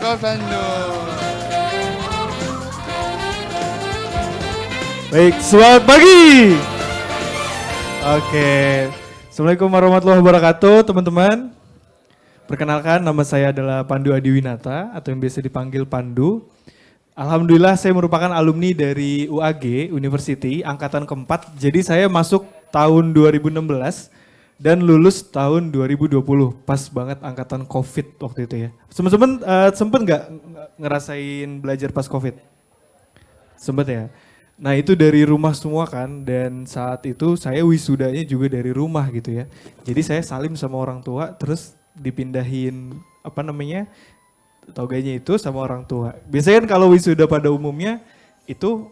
Kota Bandung. Baik, selamat pagi. Oke, Assalamualaikum warahmatullahi wabarakatuh teman-teman. Perkenalkan, nama saya adalah Pandu Adiwinata atau yang biasa dipanggil Pandu. Alhamdulillah saya merupakan alumni dari UAG, University, angkatan keempat. Jadi saya masuk tahun 2016 dan lulus tahun 2020. Pas banget angkatan COVID waktu itu ya. Teman-teman sempet nggak ngerasain belajar pas COVID? Sempet ya? Nah itu dari rumah semua kan, dan saat itu saya wisudanya juga dari rumah gitu ya. Jadi saya salim sama orang tua, terus dipindahin toganya itu sama orang tua. Biasanya kan kalau wisuda pada umumnya itu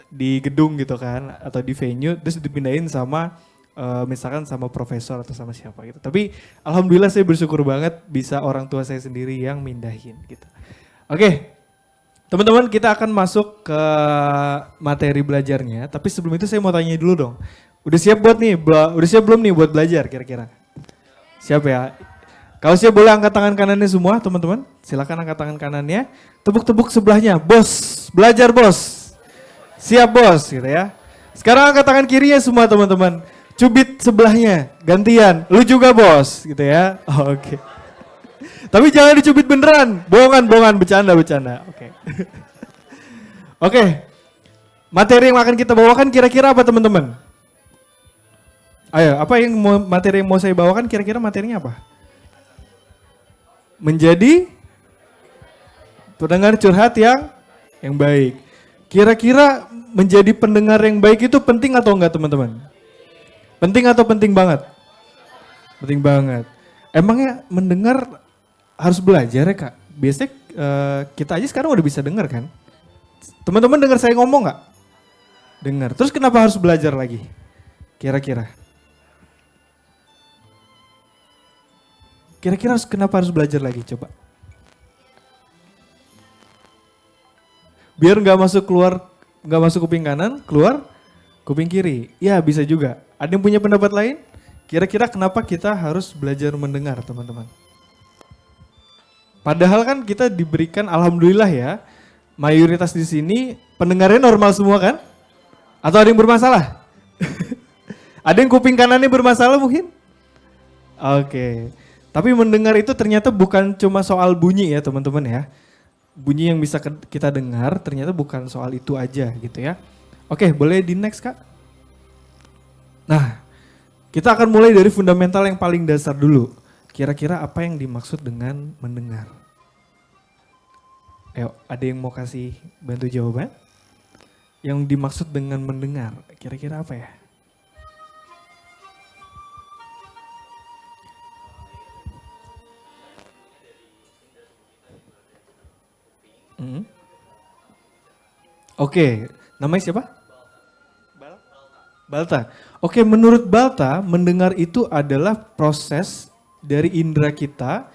di gedung gitu kan, atau di venue, terus dipindahin sama misalkan sama profesor atau sama siapa gitu. Tapi alhamdulillah saya bersyukur banget bisa orang tua saya sendiri yang mindahin gitu. Oke. Teman-teman, kita akan masuk ke materi belajarnya, tapi sebelum itu saya mau tanya dulu dong. Udah siap belum nih buat belajar kira-kira? Siap ya? Kalau siap boleh angkat tangan kanannya semua, teman-teman. Silakan angkat tangan kanannya. Tepuk-tepuk sebelahnya. Bos, belajar bos. Siap bos, gitu ya. Sekarang angkat tangan kirinya semua, teman-teman. Cubit sebelahnya, gantian. Lu juga bos, gitu ya. Oke. Tapi jangan dicubit beneran, bohongan, bercanda. Oke. Oke. Materi yang akan kita bawakan kira-kira apa teman-teman? Ayo, materi yang mau saya bawakan kira-kira materinya apa? Menjadi pendengar curhat yang baik. Kira-kira menjadi pendengar yang baik itu penting atau enggak teman-teman? Penting atau penting banget? Penting banget. Emangnya mendengar harus belajar ya kak? Biasanya kita aja sekarang udah bisa dengar kan? Teman-teman dengar saya ngomong nggak? Dengar. Terus kenapa harus belajar lagi? Kira-kira kenapa harus belajar lagi? Coba. Biar nggak masuk kuping kanan, keluar kuping kiri. Ya bisa juga. Ada yang punya pendapat lain? Kira-kira kenapa kita harus belajar mendengar teman-teman? Padahal kan kita diberikan, alhamdulillah ya, mayoritas di sini pendengarnya normal semua kan? Atau ada yang bermasalah? Ada yang kuping kanannya bermasalah mungkin? Oke. Tapi mendengar itu ternyata bukan cuma soal bunyi ya teman-teman ya. Bunyi yang bisa kita dengar ternyata bukan soal itu aja gitu ya. Oke, boleh di next kak? Nah, kita akan mulai dari fundamental yang paling dasar dulu. Kira-kira apa yang dimaksud dengan mendengar? Ayo, ada yang mau kasih bantu jawaban? Yang dimaksud dengan mendengar, kira-kira apa ya? Oke, namanya siapa? Balta. Oke, menurut Balta, mendengar itu adalah proses dari indera kita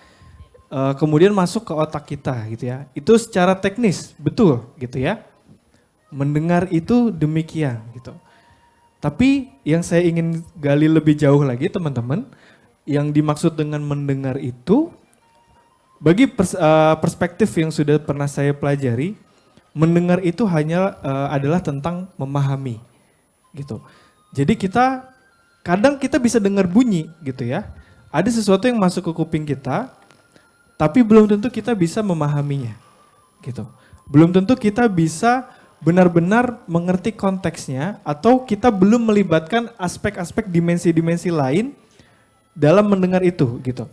kemudian masuk ke otak kita gitu ya. Itu secara teknis, betul gitu ya. Mendengar itu demikian gitu. Tapi yang saya ingin gali lebih jauh lagi teman-teman, yang dimaksud dengan mendengar itu bagi perspektif yang sudah pernah saya pelajari, mendengar itu hanya adalah tentang memahami gitu. Jadi kadang kita bisa dengar bunyi gitu ya. Ada sesuatu yang masuk ke kuping kita, tapi belum tentu kita bisa memahaminya, gitu. Belum tentu kita bisa benar-benar mengerti konteksnya, atau kita belum melibatkan aspek-aspek dimensi-dimensi lain dalam mendengar itu, gitu.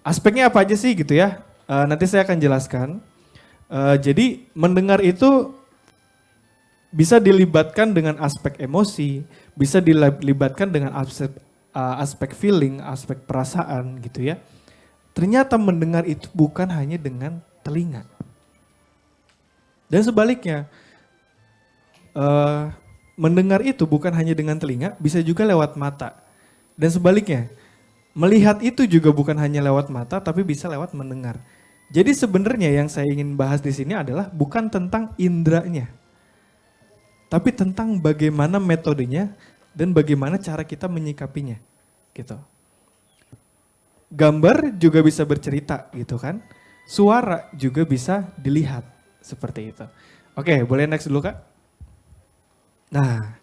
Aspeknya apa aja sih, gitu ya? Nanti saya akan jelaskan. Jadi mendengar itu bisa dilibatkan dengan aspek emosi, bisa dilibatkan dengan aspek feeling, aspek perasaan gitu ya. Ternyata mendengar itu bukan hanya dengan telinga. Dan sebaliknya, mendengar itu bukan hanya dengan telinga, bisa juga lewat mata. Dan sebaliknya, melihat itu juga bukan hanya lewat mata, tapi bisa lewat mendengar. Jadi sebenarnya yang saya ingin bahas di sini adalah bukan tentang indranya, tapi tentang bagaimana metodenya dan bagaimana cara kita menyikapinya, gitu. Gambar juga bisa bercerita, gitu kan. suara juga bisa dilihat. Seperti itu. Oke, boleh next dulu Kak? Nah,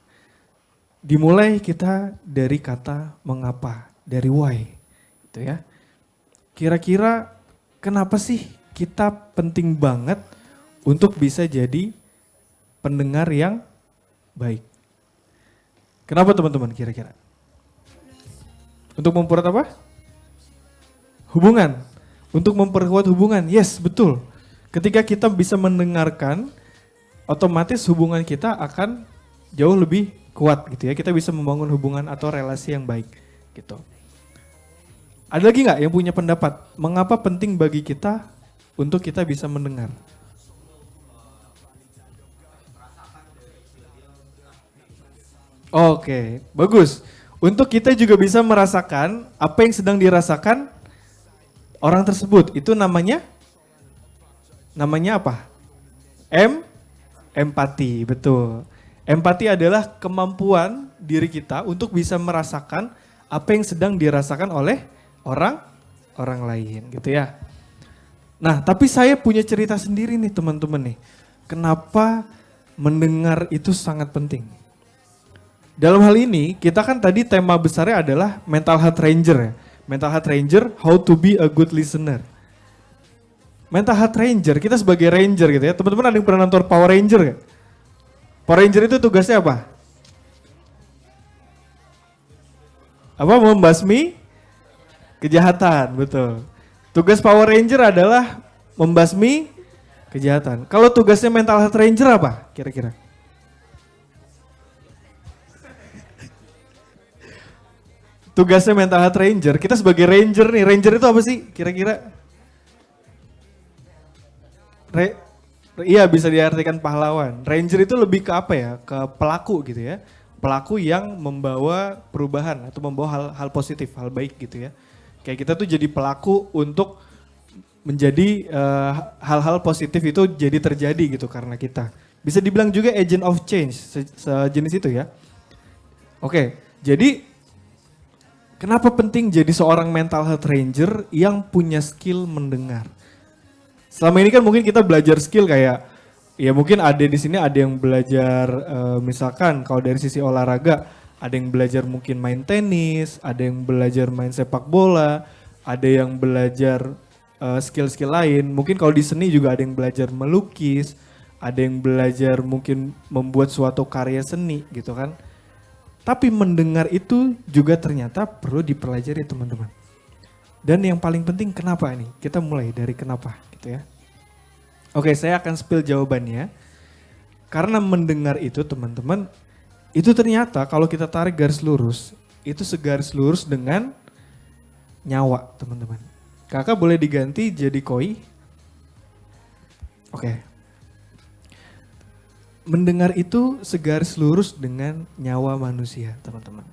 dimulai kita dari kata mengapa, dari why. Gitu ya. Kira-kira kenapa sih kita penting banget untuk bisa jadi pendengar yang baik? Kenapa teman-teman kira-kira? Untuk memperkuat apa? Hubungan. Untuk memperkuat hubungan, yes betul. Ketika kita bisa mendengarkan, otomatis hubungan kita akan jauh lebih kuat gitu ya. Kita bisa membangun hubungan atau relasi yang baik gitu. Ada lagi nggak yang punya pendapat? Mengapa penting bagi kita untuk kita bisa mendengar? Oke, bagus. Untuk kita juga bisa merasakan apa yang sedang dirasakan orang tersebut. Itu namanya apa? Empati, betul. Empati adalah kemampuan diri kita untuk bisa merasakan apa yang sedang dirasakan oleh orang lain gitu ya. Nah, tapi saya punya cerita sendiri nih teman-teman nih. Kenapa mendengar itu sangat penting? Dalam hal ini, kita kan tadi tema besarnya adalah mental health ranger ya. Mental health ranger, how to be a good listener. Mental health ranger, kita sebagai ranger gitu ya. Teman-teman ada yang pernah nonton Power Ranger gak? Power Ranger itu tugasnya apa? Apa? Membasmi kejahatan, betul. Tugas Power Ranger adalah membasmi kejahatan. Kalau tugasnya mental health ranger apa kira-kira? Tugasnya mental health ranger, kita sebagai ranger nih, ranger itu apa sih kira-kira? Iya bisa diartikan pahlawan. Ranger itu lebih ke apa ya? Ke pelaku gitu ya. Pelaku yang membawa perubahan atau membawa hal positif, hal baik gitu ya. Kayak kita tuh jadi pelaku untuk menjadi hal-hal positif itu jadi terjadi gitu karena kita. Bisa dibilang juga agent of change, sejenis itu ya. Oke, jadi kenapa penting jadi seorang mental health ranger yang punya skill mendengar? Selama ini kan mungkin kita belajar skill kayak, ya mungkin ada di sini ada yang belajar misalkan kalau dari sisi olahraga, ada yang belajar mungkin main tenis, ada yang belajar main sepak bola, ada yang belajar skill-skill lain. Mungkin kalau di seni juga ada yang belajar melukis, ada yang belajar mungkin membuat suatu karya seni gitu kan. Tapi mendengar itu juga ternyata perlu dipelajari teman-teman. Dan yang paling penting kenapa ini? Kita mulai dari kenapa gitu ya. Oke, saya akan spill jawabannya. Karena mendengar itu teman-teman, itu ternyata kalau kita tarik garis lurus, itu segaris lurus dengan nyawa teman-teman. Kakak boleh diganti jadi koi? Oke. Mendengar itu segaris lurus dengan nyawa manusia, teman-teman.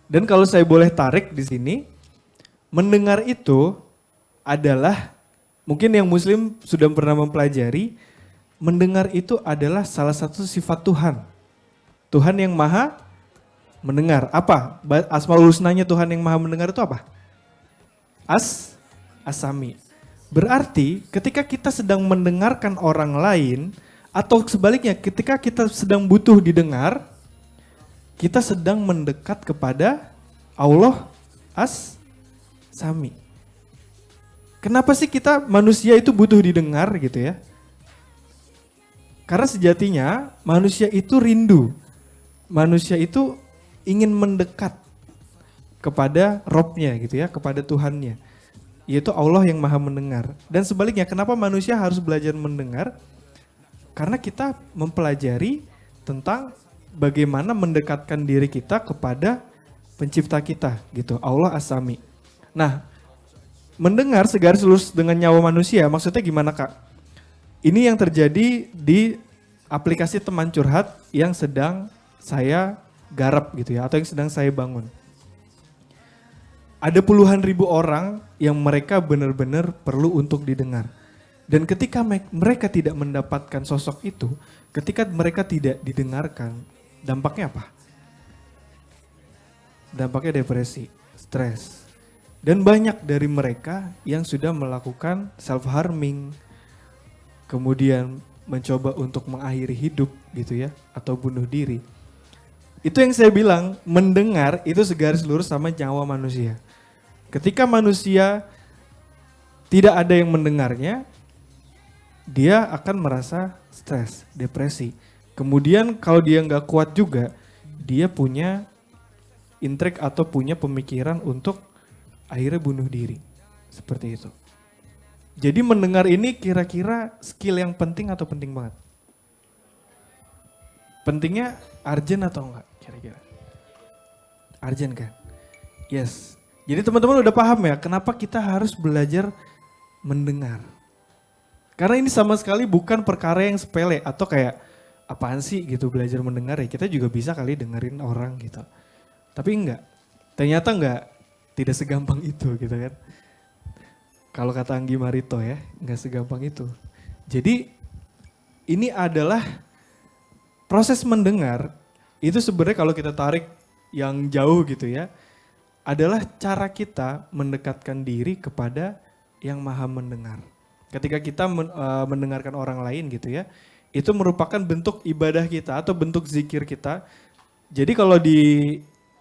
Dan kalau saya boleh tarik di sini, mendengar itu adalah, mungkin yang muslim sudah pernah mempelajari, mendengar itu adalah salah satu sifat Tuhan. Tuhan yang maha mendengar. Apa? Asmaul husnanya Tuhan yang maha mendengar itu apa? As-Sami. Berarti ketika kita sedang mendengarkan orang lain, atau sebaliknya ketika kita sedang butuh didengar, kita sedang mendekat kepada Allah As-Sami. Kenapa sih kita manusia itu butuh didengar gitu ya? Karena sejatinya manusia itu rindu. Manusia itu ingin mendekat kepada Robnya gitu ya, kepada Tuhannya. Yaitu Allah yang maha mendengar. Dan sebaliknya kenapa manusia harus belajar mendengar? Karena kita mempelajari tentang bagaimana mendekatkan diri kita kepada pencipta kita gitu, Allah As-Sami. Nah, mendengar segaris lurus dengan nyawa manusia, maksudnya gimana Kak? Ini yang terjadi di aplikasi teman curhat yang sedang saya garap gitu ya, atau yang sedang saya bangun. Ada puluhan ribu orang yang mereka benar-benar perlu untuk didengar. Dan ketika mereka tidak mendapatkan sosok itu, ketika mereka tidak didengarkan, dampaknya apa? Dampaknya depresi, stres. Dan banyak dari mereka yang sudah melakukan self-harming, kemudian mencoba untuk mengakhiri hidup gitu ya, atau bunuh diri. Itu yang saya bilang, mendengar itu segaris lurus sama nyawa manusia. Ketika manusia tidak ada yang mendengarnya, dia akan merasa stres, depresi. Kemudian kalau dia nggak kuat juga, dia punya intrik atau punya pemikiran untuk akhirnya bunuh diri. Seperti itu. Jadi mendengar ini kira-kira skill yang penting atau penting banget? Pentingnya urgent atau enggak kira-kira? Urgent kan? Yes. Jadi teman-teman udah paham ya kenapa kita harus belajar mendengar. Karena ini sama sekali bukan perkara yang sepele atau kayak apaan sih gitu belajar mendengar ya. Kita juga bisa kali dengerin orang gitu. Tapi enggak. Ternyata enggak, tidak segampang itu gitu kan. Kalau kata Anggi Marito ya, enggak segampang itu. Jadi ini adalah proses mendengar itu sebenarnya kalau kita tarik yang jauh gitu ya, adalah cara kita mendekatkan diri kepada yang maha mendengar. Ketika kita mendengarkan orang lain gitu ya, itu merupakan bentuk ibadah kita atau bentuk zikir kita. Jadi kalau di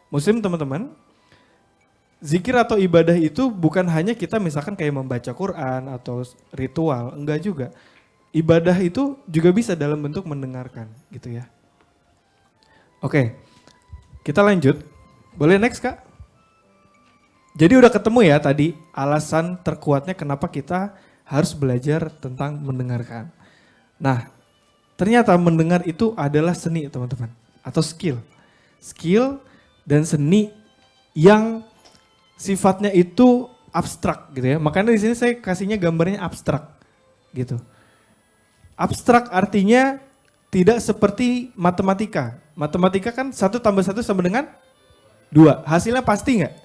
Muslim teman-teman, zikir atau ibadah itu bukan hanya kita misalkan kayak membaca Quran atau ritual, enggak juga. Ibadah itu juga bisa dalam bentuk mendengarkan gitu ya. Oke, kita lanjut. Boleh next Kak? Jadi udah ketemu ya tadi alasan terkuatnya kenapa kita harus belajar tentang mendengarkan. Nah, ternyata mendengar itu adalah seni teman-teman. Atau skill. Skill dan seni yang sifatnya itu abstrak gitu ya. Makanya di sini saya kasihnya gambarnya abstrak gitu. Abstrak artinya tidak seperti matematika. Matematika kan 1 tambah 1 sama dengan 2. Hasilnya pasti nggak?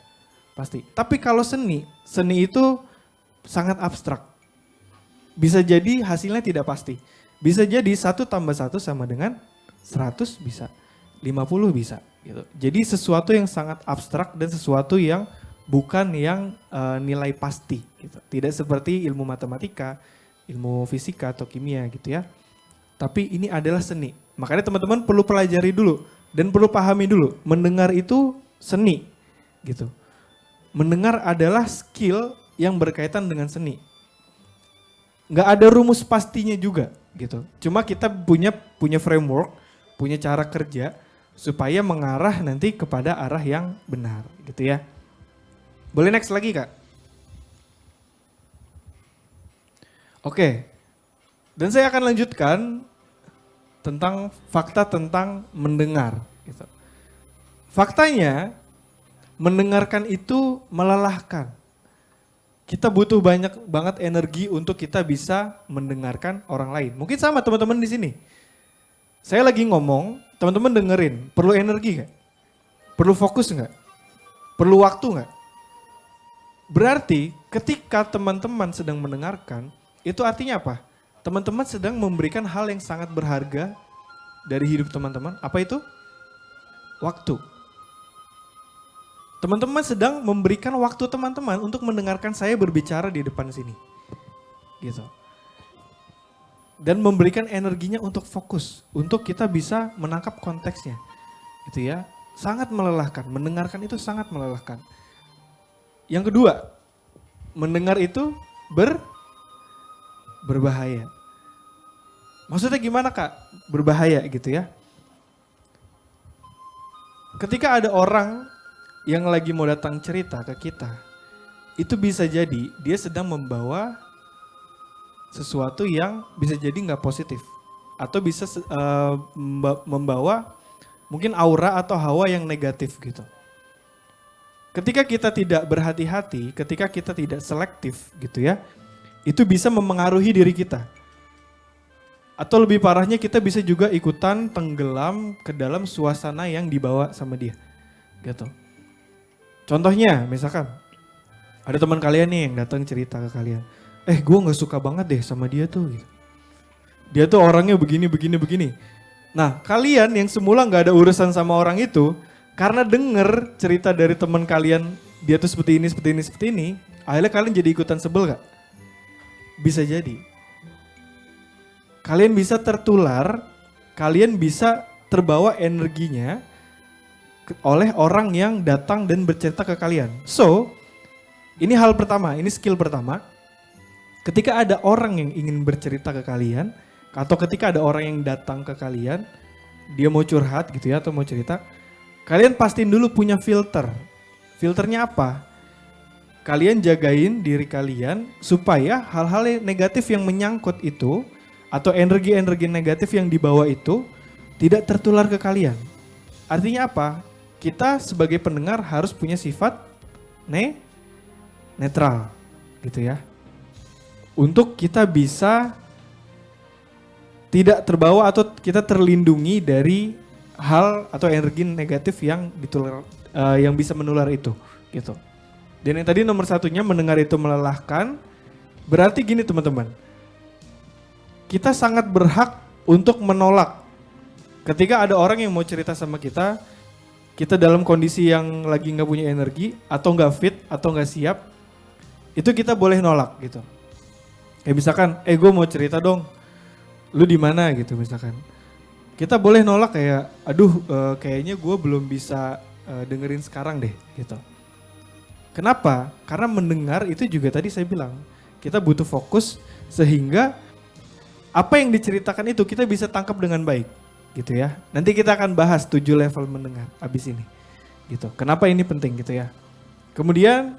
Pasti. Tapi kalau seni itu sangat abstrak. Bisa jadi hasilnya tidak pasti. Bisa jadi 1 tambah 1 sama dengan 100 bisa. 50 bisa gitu. Jadi sesuatu yang sangat abstrak dan sesuatu yang bukan yang nilai pasti gitu. Tidak seperti ilmu matematika, ilmu fisika atau kimia gitu ya. Tapi ini adalah seni. Makanya teman-teman perlu pelajari dulu dan perlu pahami dulu. Mendengar itu seni gitu. Mendengar adalah skill yang berkaitan dengan seni. Nggak ada rumus pastinya juga gitu. Cuma kita punya framework, punya cara kerja supaya mengarah nanti kepada arah yang benar gitu ya. Boleh next lagi Kak? Oke. Dan saya akan lanjutkan tentang fakta tentang mendengar gitu. Faktanya mendengarkan itu melelahkan. Kita butuh banyak banget energi untuk kita bisa mendengarkan orang lain. Mungkin sama teman-teman di sini. Saya lagi ngomong, teman-teman dengerin. Perlu energi nggak? Perlu fokus nggak? Perlu waktu nggak? Berarti ketika teman-teman sedang mendengarkan, itu artinya apa? Teman-teman sedang memberikan hal yang sangat berharga dari hidup teman-teman. Apa itu? Waktu. Teman-teman sedang memberikan waktu teman-teman untuk mendengarkan saya berbicara di depan sini. Gitu. Dan memberikan energinya untuk fokus. Untuk kita bisa menangkap konteksnya. Gitu ya. Sangat melelahkan. Mendengarkan itu sangat melelahkan. Yang kedua, mendengar itu berbahaya. Maksudnya gimana Kak? Berbahaya gitu ya. Ketika ada orang yang lagi mau datang cerita ke kita, itu bisa jadi dia sedang membawa sesuatu yang bisa jadi nggak positif. Atau bisa membawa mungkin aura atau hawa yang negatif gitu. Ketika kita tidak berhati-hati, ketika kita tidak selektif gitu ya, itu bisa memengaruhi diri kita. Atau lebih parahnya kita bisa juga ikutan tenggelam ke dalam suasana yang dibawa sama dia. Gitu. Contohnya misalkan ada teman kalian nih yang datang cerita ke kalian. Gue gak suka banget deh sama dia tuh. Gitu. Dia tuh orangnya begini. Nah kalian yang semula gak ada urusan sama orang itu, karena denger cerita dari teman kalian dia tuh seperti ini, seperti ini, seperti ini, akhirnya kalian jadi ikutan sebel gak? Bisa jadi. Kalian bisa tertular, kalian bisa terbawa energinya oleh orang yang datang dan bercerita ke kalian. So, ini hal pertama, ini skill pertama. Ketika ada orang yang ingin bercerita ke kalian, atau ketika ada orang yang datang ke kalian, dia mau curhat gitu ya, atau mau cerita, kalian pastiin dulu punya filter. Filternya apa? Kalian jagain diri kalian supaya hal-hal negatif yang menyangkut itu, atau energi-energi negatif yang dibawa itu tidak tertular ke kalian. Artinya apa? Kita sebagai pendengar harus punya sifat netral gitu ya. Untuk kita bisa tidak terbawa atau kita terlindungi dari hal atau energi negatif yang ditular, yang bisa menular itu gitu. Dan yang tadi nomor satunya, mendengar itu melelahkan. Berarti gini teman-teman, kita sangat berhak untuk menolak. Ketika ada orang yang mau cerita sama kita dalam kondisi yang lagi nggak punya energi, atau nggak fit, atau nggak siap, itu kita boleh nolak gitu. Kayak misalkan, gue mau cerita dong, lu di mana gitu misalkan. Kita boleh nolak kayak, kayaknya gue belum bisa dengerin sekarang deh gitu. Kenapa? Karena mendengar itu juga tadi saya bilang, kita butuh fokus sehingga apa yang diceritakan itu kita bisa tangkap dengan baik gitu ya. Nanti kita akan bahas 7 level mendengar abis ini gitu. Kenapa ini penting gitu ya. Kemudian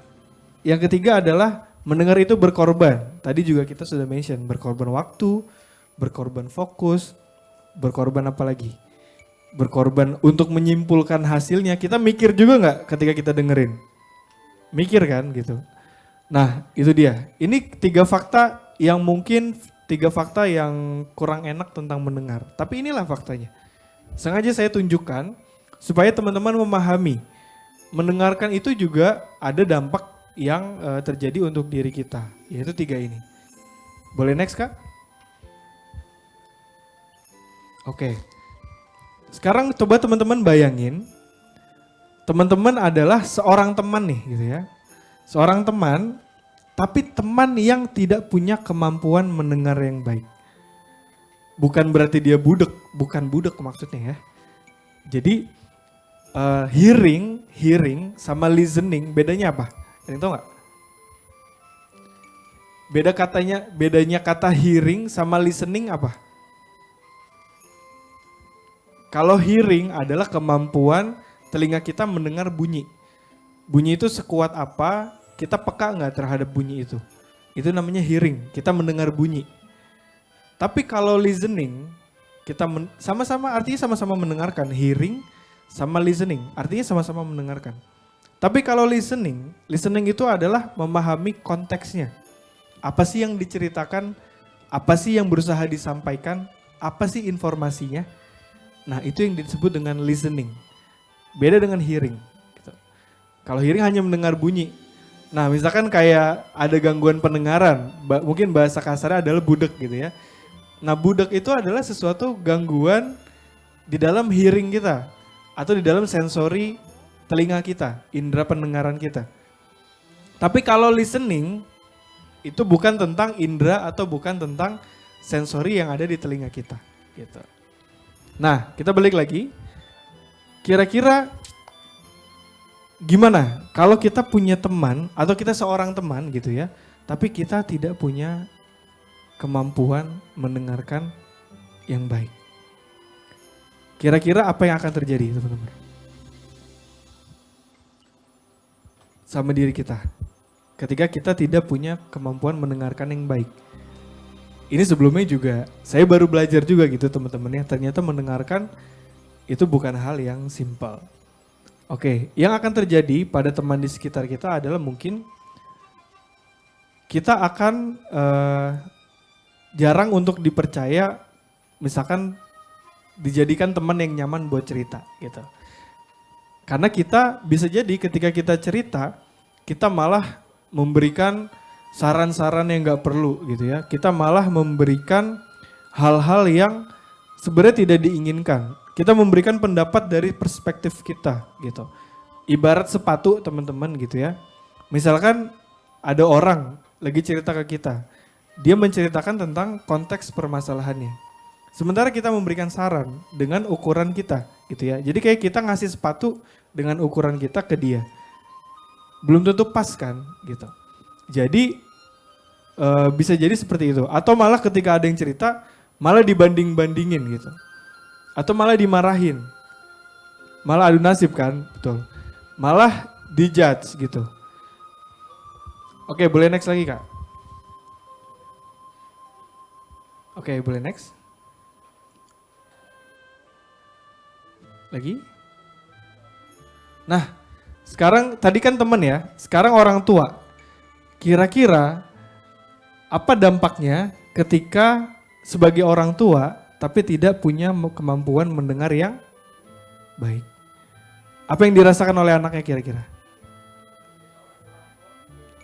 yang ketiga adalah mendengar itu berkorban. Tadi juga kita sudah mention, berkorban waktu, berkorban fokus, berkorban apa lagi? Berkorban untuk menyimpulkan hasilnya. Kita mikir juga nggak ketika kita dengerin? Mikir kan gitu. Nah itu dia. Ini 3 fakta yang kurang enak tentang mendengar. Tapi inilah faktanya. Sengaja saya tunjukkan supaya teman-teman memahami. Mendengarkan itu juga ada dampak yang terjadi untuk diri kita. Yaitu 3 ini. Boleh next Kak? Oke. Sekarang coba teman-teman bayangin. Teman-teman adalah seorang teman nih gitu ya. Seorang teman, tapi teman yang tidak punya kemampuan mendengar yang baik. Bukan berarti dia budak, bukan budak maksudnya ya. Jadi hearing sama listening bedanya apa? Ada yang tahu nggak? Bedanya kata hearing sama listening apa? Kalau hearing adalah kemampuan telinga kita mendengar bunyi. Bunyi itu sekuat apa, kita peka nggak terhadap bunyi itu. Itu namanya hearing, kita mendengar bunyi. Tapi kalau listening, kita artinya sama-sama mendengarkan. Hearing sama listening, artinya sama-sama mendengarkan. Tapi kalau listening itu adalah memahami konteksnya. Apa sih yang diceritakan, apa sih yang berusaha disampaikan, apa sih informasinya. Nah itu yang disebut dengan listening. Beda dengan hearing. Gitu. Kalau hearing hanya mendengar bunyi. Nah misalkan kayak ada gangguan pendengaran, mungkin bahasa kasarnya adalah budek gitu ya. Nah budek itu adalah sesuatu gangguan di dalam hearing kita. Atau di dalam sensori telinga kita, indera pendengaran kita. Tapi kalau listening, itu bukan tentang indera atau bukan tentang sensori yang ada di telinga kita. Gitu. Nah kita balik lagi. Kira-kira gimana kalau kita punya teman atau kita seorang teman gitu ya, tapi kita tidak punya kemampuan mendengarkan yang baik. Kira-kira apa yang akan terjadi teman-teman? Sama diri kita. Ketika kita tidak punya kemampuan mendengarkan yang baik. Ini sebelumnya juga saya baru belajar juga gitu teman-teman ya. Ternyata mendengarkan itu bukan hal yang simpel. Oke, yang akan terjadi pada teman di sekitar kita adalah mungkin kita akan jarang untuk dipercaya, misalkan dijadikan teman yang nyaman buat cerita gitu. Karena kita bisa jadi ketika kita cerita, kita malah memberikan saran-saran yang gak perlu gitu ya. Kita malah memberikan hal-hal yang sebenarnya tidak diinginkan. Kita memberikan pendapat dari perspektif kita gitu. Ibarat sepatu teman-teman gitu ya. Misalkan ada orang lagi cerita ke kita. Dia menceritakan tentang konteks permasalahannya. Sementara kita memberikan saran dengan ukuran kita gitu ya. Jadi kayak kita ngasih sepatu dengan ukuran kita ke dia. Belum tentu pas kan gitu. Jadi bisa jadi seperti itu. Atau malah ketika ada yang cerita malah dibanding-bandingin gitu. Atau malah dimarahin. Malah adu nasib kan, betul. Malah dijudge gitu. Oke, boleh next lagi Kak? Oke, boleh next. Lagi? Nah, sekarang tadi kan teman ya, sekarang orang tua. Kira-kira apa dampaknya ketika sebagai orang tua tapi tidak punya kemampuan mendengar yang baik? Apa yang dirasakan oleh anaknya kira-kira?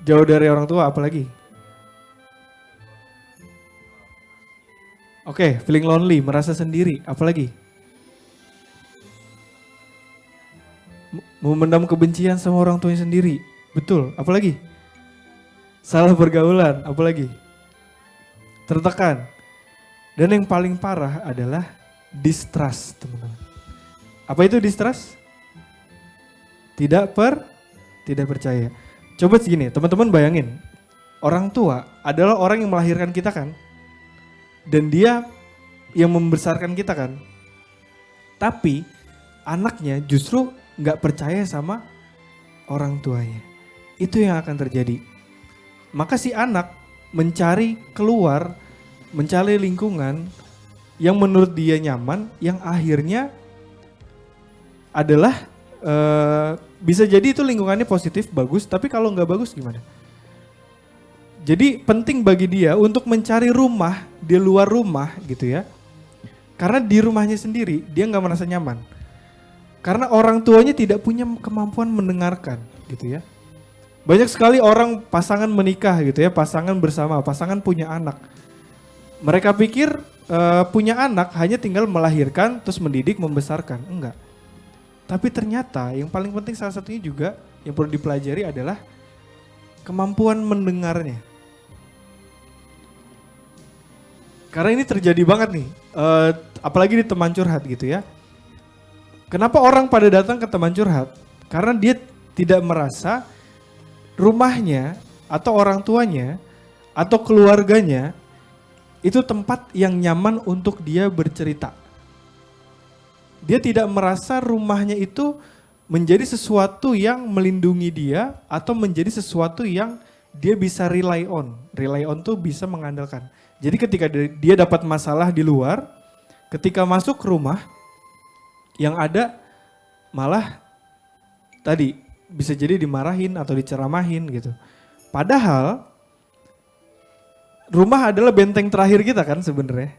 Jauh dari orang tua apalagi? Oke, feeling lonely, merasa sendiri, apalagi? Memendam kebencian sama orang tuanya sendiri, betul, apalagi? Salah pergaulan, apalagi? Tertekan. Dan yang paling parah adalah distrust, teman-teman. Apa itu distrust? Tidak percaya. Coba segini, teman-teman bayangin. Orang tua adalah orang yang melahirkan kita kan? Dan dia yang membesarkan kita kan? Tapi anaknya justru gak percaya sama orang tuanya. Itu yang akan terjadi. Maka si anak mencari keluar, mencari lingkungan yang menurut dia nyaman, yang akhirnya adalah bisa jadi itu lingkungannya positif, bagus, tapi kalau nggak bagus gimana? Jadi penting bagi dia untuk mencari rumah di luar rumah gitu ya. Karena di rumahnya sendiri dia nggak merasa nyaman. Karena orang tuanya tidak punya kemampuan mendengarkan gitu ya. Banyak sekali orang pasangan menikah gitu ya, pasangan bersama, pasangan punya anak. Mereka pikir punya anak hanya tinggal melahirkan terus mendidik, membesarkan. Enggak. Tapi ternyata yang paling penting salah satunya juga yang perlu dipelajari adalah kemampuan mendengarnya. Karena ini terjadi banget nih, apalagi di teman curhat gitu ya. Kenapa orang pada datang ke teman curhat? Karena dia tidak merasa rumahnya atau orang tuanya atau keluarganya itu tempat yang nyaman untuk dia bercerita. Dia tidak merasa rumahnya itu menjadi sesuatu yang melindungi dia atau menjadi sesuatu yang dia bisa rely on. Rely on tuh bisa mengandalkan. Jadi ketika dia dapat masalah di luar, ketika masuk rumah, yang ada malah tadi bisa jadi dimarahin atau diceramahin gitu. Padahal rumah adalah benteng terakhir kita kan sebenarnya.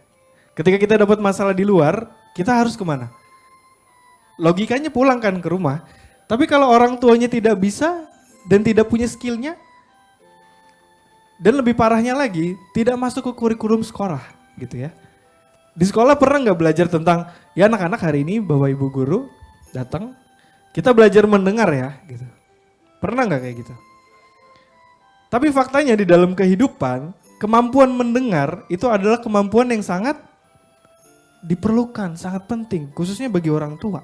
Ketika kita dapat masalah di luar, kita harus kemana? Logikanya pulang kan ke rumah. Tapi kalau orang tuanya tidak bisa dan tidak punya skillnya, dan lebih parahnya lagi, tidak masuk ke kurikulum sekolah gitu ya. Di sekolah pernah nggak belajar tentang, ya anak-anak hari ini bawa ibu guru datang, kita belajar mendengar ya gitu. Pernah nggak kayak gitu? Tapi faktanya di dalam kehidupan, kemampuan mendengar itu adalah kemampuan yang sangat diperlukan, sangat penting, khususnya bagi orang tua.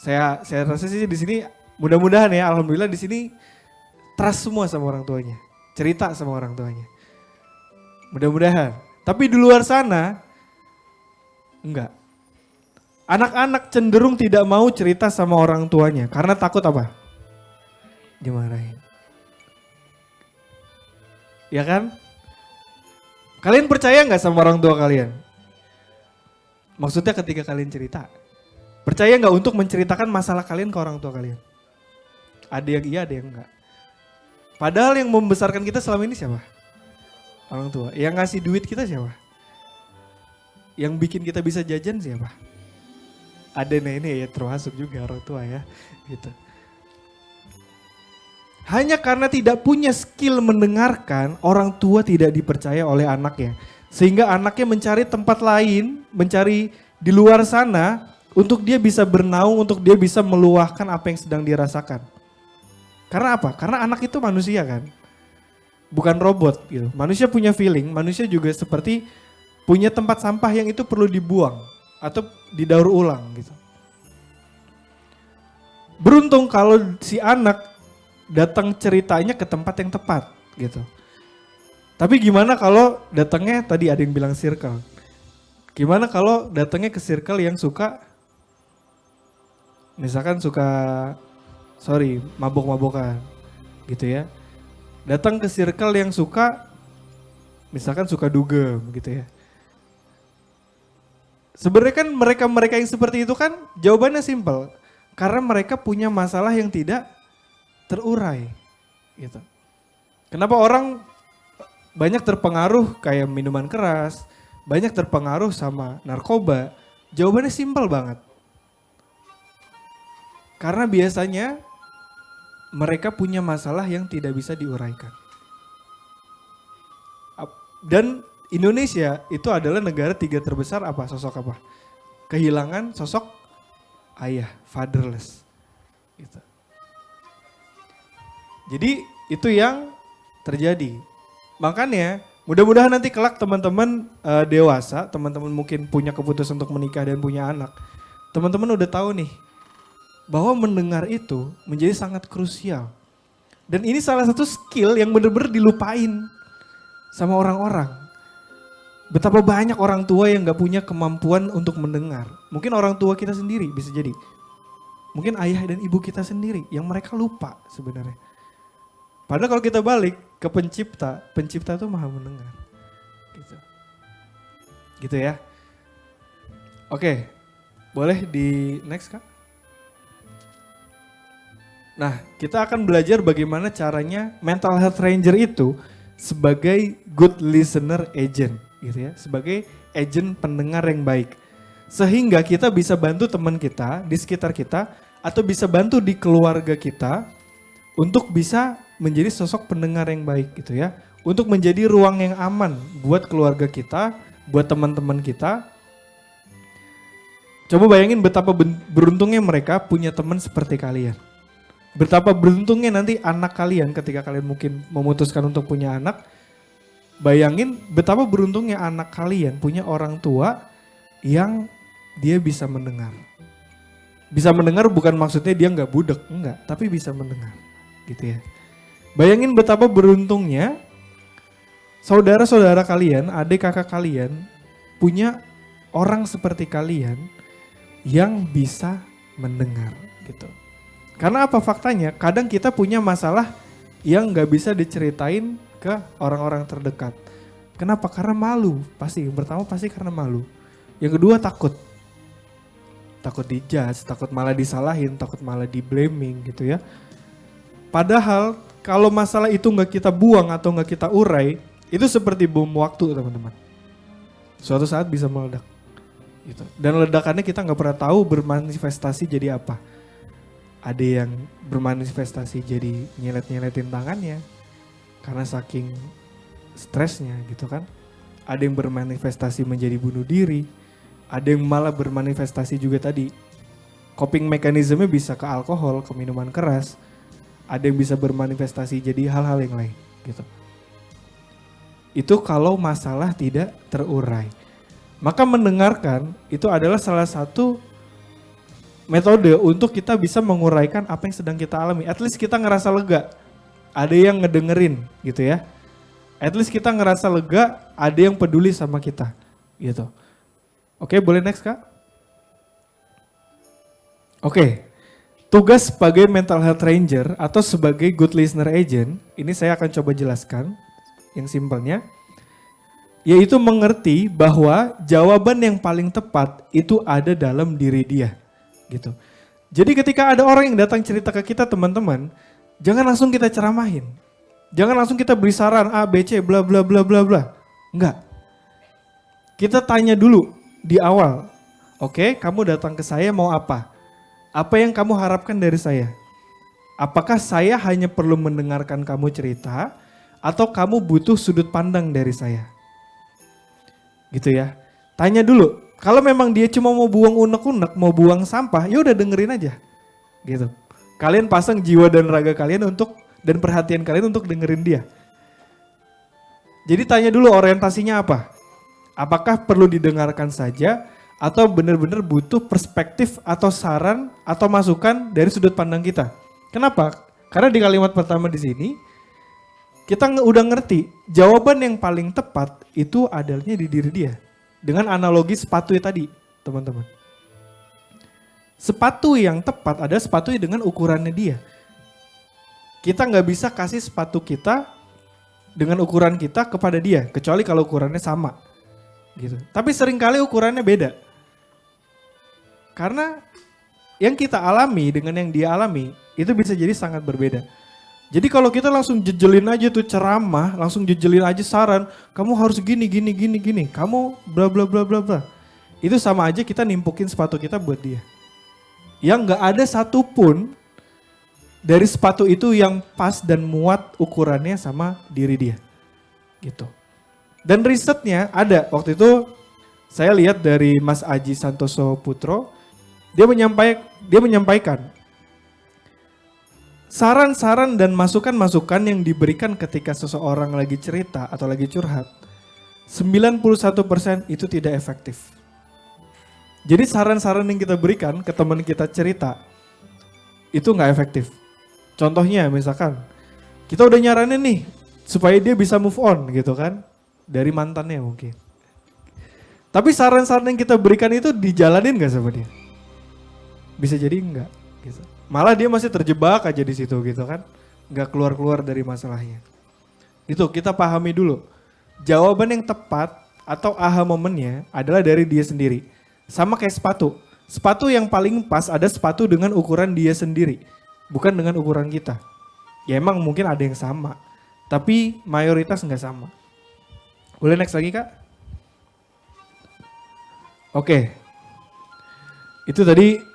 Saya rasa sih di sini mudah-mudahan ya, alhamdulillah di sini trust semua sama orang tuanya, cerita sama orang tuanya. Mudah-mudahan. Tapi di luar sana enggak. Anak-anak cenderung tidak mau cerita sama orang tuanya karena takut apa? Dimarahin. Ya kan? Kalian percaya nggak sama orang tua kalian? Maksudnya ketika kalian cerita. Percaya nggak untuk menceritakan masalah kalian ke orang tua kalian? Ada yang iya, ada yang enggak. Padahal yang membesarkan kita selama ini siapa? Orang tua. Yang ngasih duit kita siapa? Yang bikin kita bisa jajan siapa? Ada nenek ya, termasuk juga orang tua ya. Gitu. Hanya karena tidak punya skill mendengarkan, orang tua tidak dipercaya oleh anaknya. Sehingga anaknya mencari tempat lain, mencari di luar sana Untuk dia bisa bernaung, untuk dia bisa meluahkan apa yang sedang dirasakan. Karena apa? Karena anak itu manusia kan. Bukan robot gitu. Manusia punya feeling, manusia juga seperti punya tempat sampah yang itu perlu dibuang atau didaur ulang gitu. Beruntung kalau si anak datang ceritanya ke tempat yang tepat gitu. Tapi gimana kalau datangnya tadi ada yang bilang circle. Gimana kalau datangnya ke circle yang suka, misalkan suka, mabok-mabokan gitu ya. Datang ke circle yang suka, misalkan suka dugem gitu ya. Sebenarnya kan mereka-mereka yang seperti itu kan jawabannya simpel. Karena mereka punya masalah yang tidak terurai gitu. Kenapa orang banyak terpengaruh kayak minuman keras, banyak terpengaruh sama narkoba? Jawabannya simpel banget. Karena biasanya mereka punya masalah yang tidak bisa diuraikan. Dan Indonesia itu adalah negara 3 terbesar apa? Sosok apa? Kehilangan sosok ayah, fatherless. Gitu. Jadi itu yang terjadi. Makanya mudah-mudahan nanti kelak teman-teman dewasa, teman-teman mungkin punya keputusan untuk menikah dan punya anak. Teman-teman udah tahu nih bahwa mendengar itu menjadi sangat krusial. Dan ini salah satu skill yang benar-benar dilupain sama orang-orang. Betapa banyak orang tua yang gak punya kemampuan untuk mendengar. Mungkin orang tua kita sendiri bisa jadi. Mungkin ayah dan ibu kita sendiri yang mereka lupa sebenarnya. Padahal kalau kita balik ke pencipta, pencipta itu maha mendengar. Gitu. Gitu ya. Oke, boleh di next Kak? Nah, kita akan belajar bagaimana caranya mental health ranger itu sebagai good listener agent, gitu ya, sebagai agent pendengar yang baik. Sehingga kita bisa bantu teman kita di sekitar kita atau bisa bantu di keluarga kita untuk bisa menjadi sosok pendengar yang baik gitu ya. Untuk menjadi ruang yang aman buat keluarga kita, buat teman-teman kita. Coba bayangin betapa beruntungnya mereka punya teman seperti kalian. Betapa beruntungnya nanti anak kalian ketika kalian mungkin memutuskan untuk punya anak. Bayangin betapa beruntungnya anak kalian punya orang tua yang dia bisa mendengar. Bisa mendengar bukan maksudnya dia nggak budek, enggak, tapi bisa mendengar gitu ya. Bayangin betapa beruntungnya saudara-saudara kalian, adik kakak kalian punya orang seperti kalian yang bisa mendengar gitu. Karena apa faktanya? Kadang kita punya masalah yang nggak bisa diceritain ke orang-orang terdekat. Kenapa? Karena malu. Pasti yang pertama pasti karena malu. Yang kedua takut. Takut dijudge, takut malah disalahin, takut malah di-blaming gitu ya. Padahal kalau masalah itu nggak kita buang atau nggak kita urai, itu seperti bom waktu teman-teman. Suatu saat bisa meledak. Gitu. Dan ledakannya kita nggak pernah tahu bermanifestasi jadi apa. Ada yang bermanifestasi jadi nyelet-nyeletin tangannya karena saking stresnya gitu kan. Ada yang bermanifestasi menjadi bunuh diri. Ada yang malah bermanifestasi juga tadi. Coping mekanismenya bisa ke alkohol, ke minuman keras. Ada yang bisa bermanifestasi jadi hal-hal yang lain gitu. Itu kalau masalah tidak terurai. Maka mendengarkan itu adalah salah satu metode untuk kita bisa menguraikan apa yang sedang kita alami. At least kita ngerasa lega. Ada yang ngedengerin gitu ya. At least kita ngerasa lega, ada yang peduli sama kita gitu. Oke, boleh next Kak? Oke, tugas sebagai mental health ranger atau sebagai good listener agent, ini saya akan coba jelaskan yang simpelnya. Yaitu mengerti bahwa jawaban yang paling tepat itu ada dalam diri dia. Gitu. Jadi ketika ada orang yang datang cerita ke kita teman-teman, jangan langsung kita ceramahin. Jangan langsung kita beri saran A, B, C, bla bla bla bla bla. Enggak. Kita tanya dulu di awal. Oke, kamu datang ke saya mau apa? Apa yang kamu harapkan dari saya? Apakah saya hanya perlu mendengarkan kamu cerita atau kamu butuh sudut pandang dari saya? Gitu ya. Tanya dulu. Kalau memang dia cuma mau buang unek-unek, mau buang sampah, ya udah dengerin aja. Gitu. Kalian pasang jiwa dan raga kalian dan perhatian kalian untuk dengerin dia. Jadi tanya dulu orientasinya apa? Apakah perlu didengarkan saja atau benar-benar butuh perspektif atau saran atau masukan dari sudut pandang kita? Kenapa? Karena di kalimat pertama di sini kita udah ngerti jawaban yang paling tepat itu adanya di diri dia. Dengan analogi sepatu tadi, teman-teman. Sepatu yang tepat ada sepatu dengan ukurannya dia. Kita nggak bisa kasih sepatu kita dengan ukuran kita kepada dia, kecuali kalau ukurannya sama. Gitu. Tapi seringkali ukurannya beda. Karena yang kita alami dengan yang dia alami, itu bisa jadi sangat berbeda. Jadi kalau kita langsung jejelin aja tuh ceramah, langsung jejelin aja saran, kamu harus gini, kamu bla bla bla bla bla. Itu sama aja kita nimpukin sepatu kita buat dia. Yang gak ada satupun dari sepatu itu yang pas dan muat ukurannya sama diri dia. Gitu. Dan risetnya ada, waktu itu saya lihat dari Mas Aji Santoso Putro, dia menyampaikan saran-saran dan masukan-masukan yang diberikan ketika seseorang lagi cerita atau lagi curhat, 91% itu tidak efektif. Jadi saran-saran yang kita berikan ke teman kita cerita, itu gak efektif. Contohnya misalkan, kita udah nyaranin nih, supaya dia bisa move on gitu kan, dari mantannya mungkin. Tapi saran-saran yang kita berikan itu dijalanin gak sama dia? Bisa jadi enggak gitu. Malah dia masih terjebak aja di situ gitu kan. Nggak keluar-keluar dari masalahnya. Itu kita pahami dulu. Jawaban yang tepat atau aha momennya adalah dari dia sendiri. Sama kayak sepatu. Sepatu yang paling pas ada sepatu dengan ukuran dia sendiri. Bukan dengan ukuran kita. Ya emang mungkin ada yang sama. Tapi mayoritas nggak sama. Boleh next lagi Kak? Oke. Itu tadi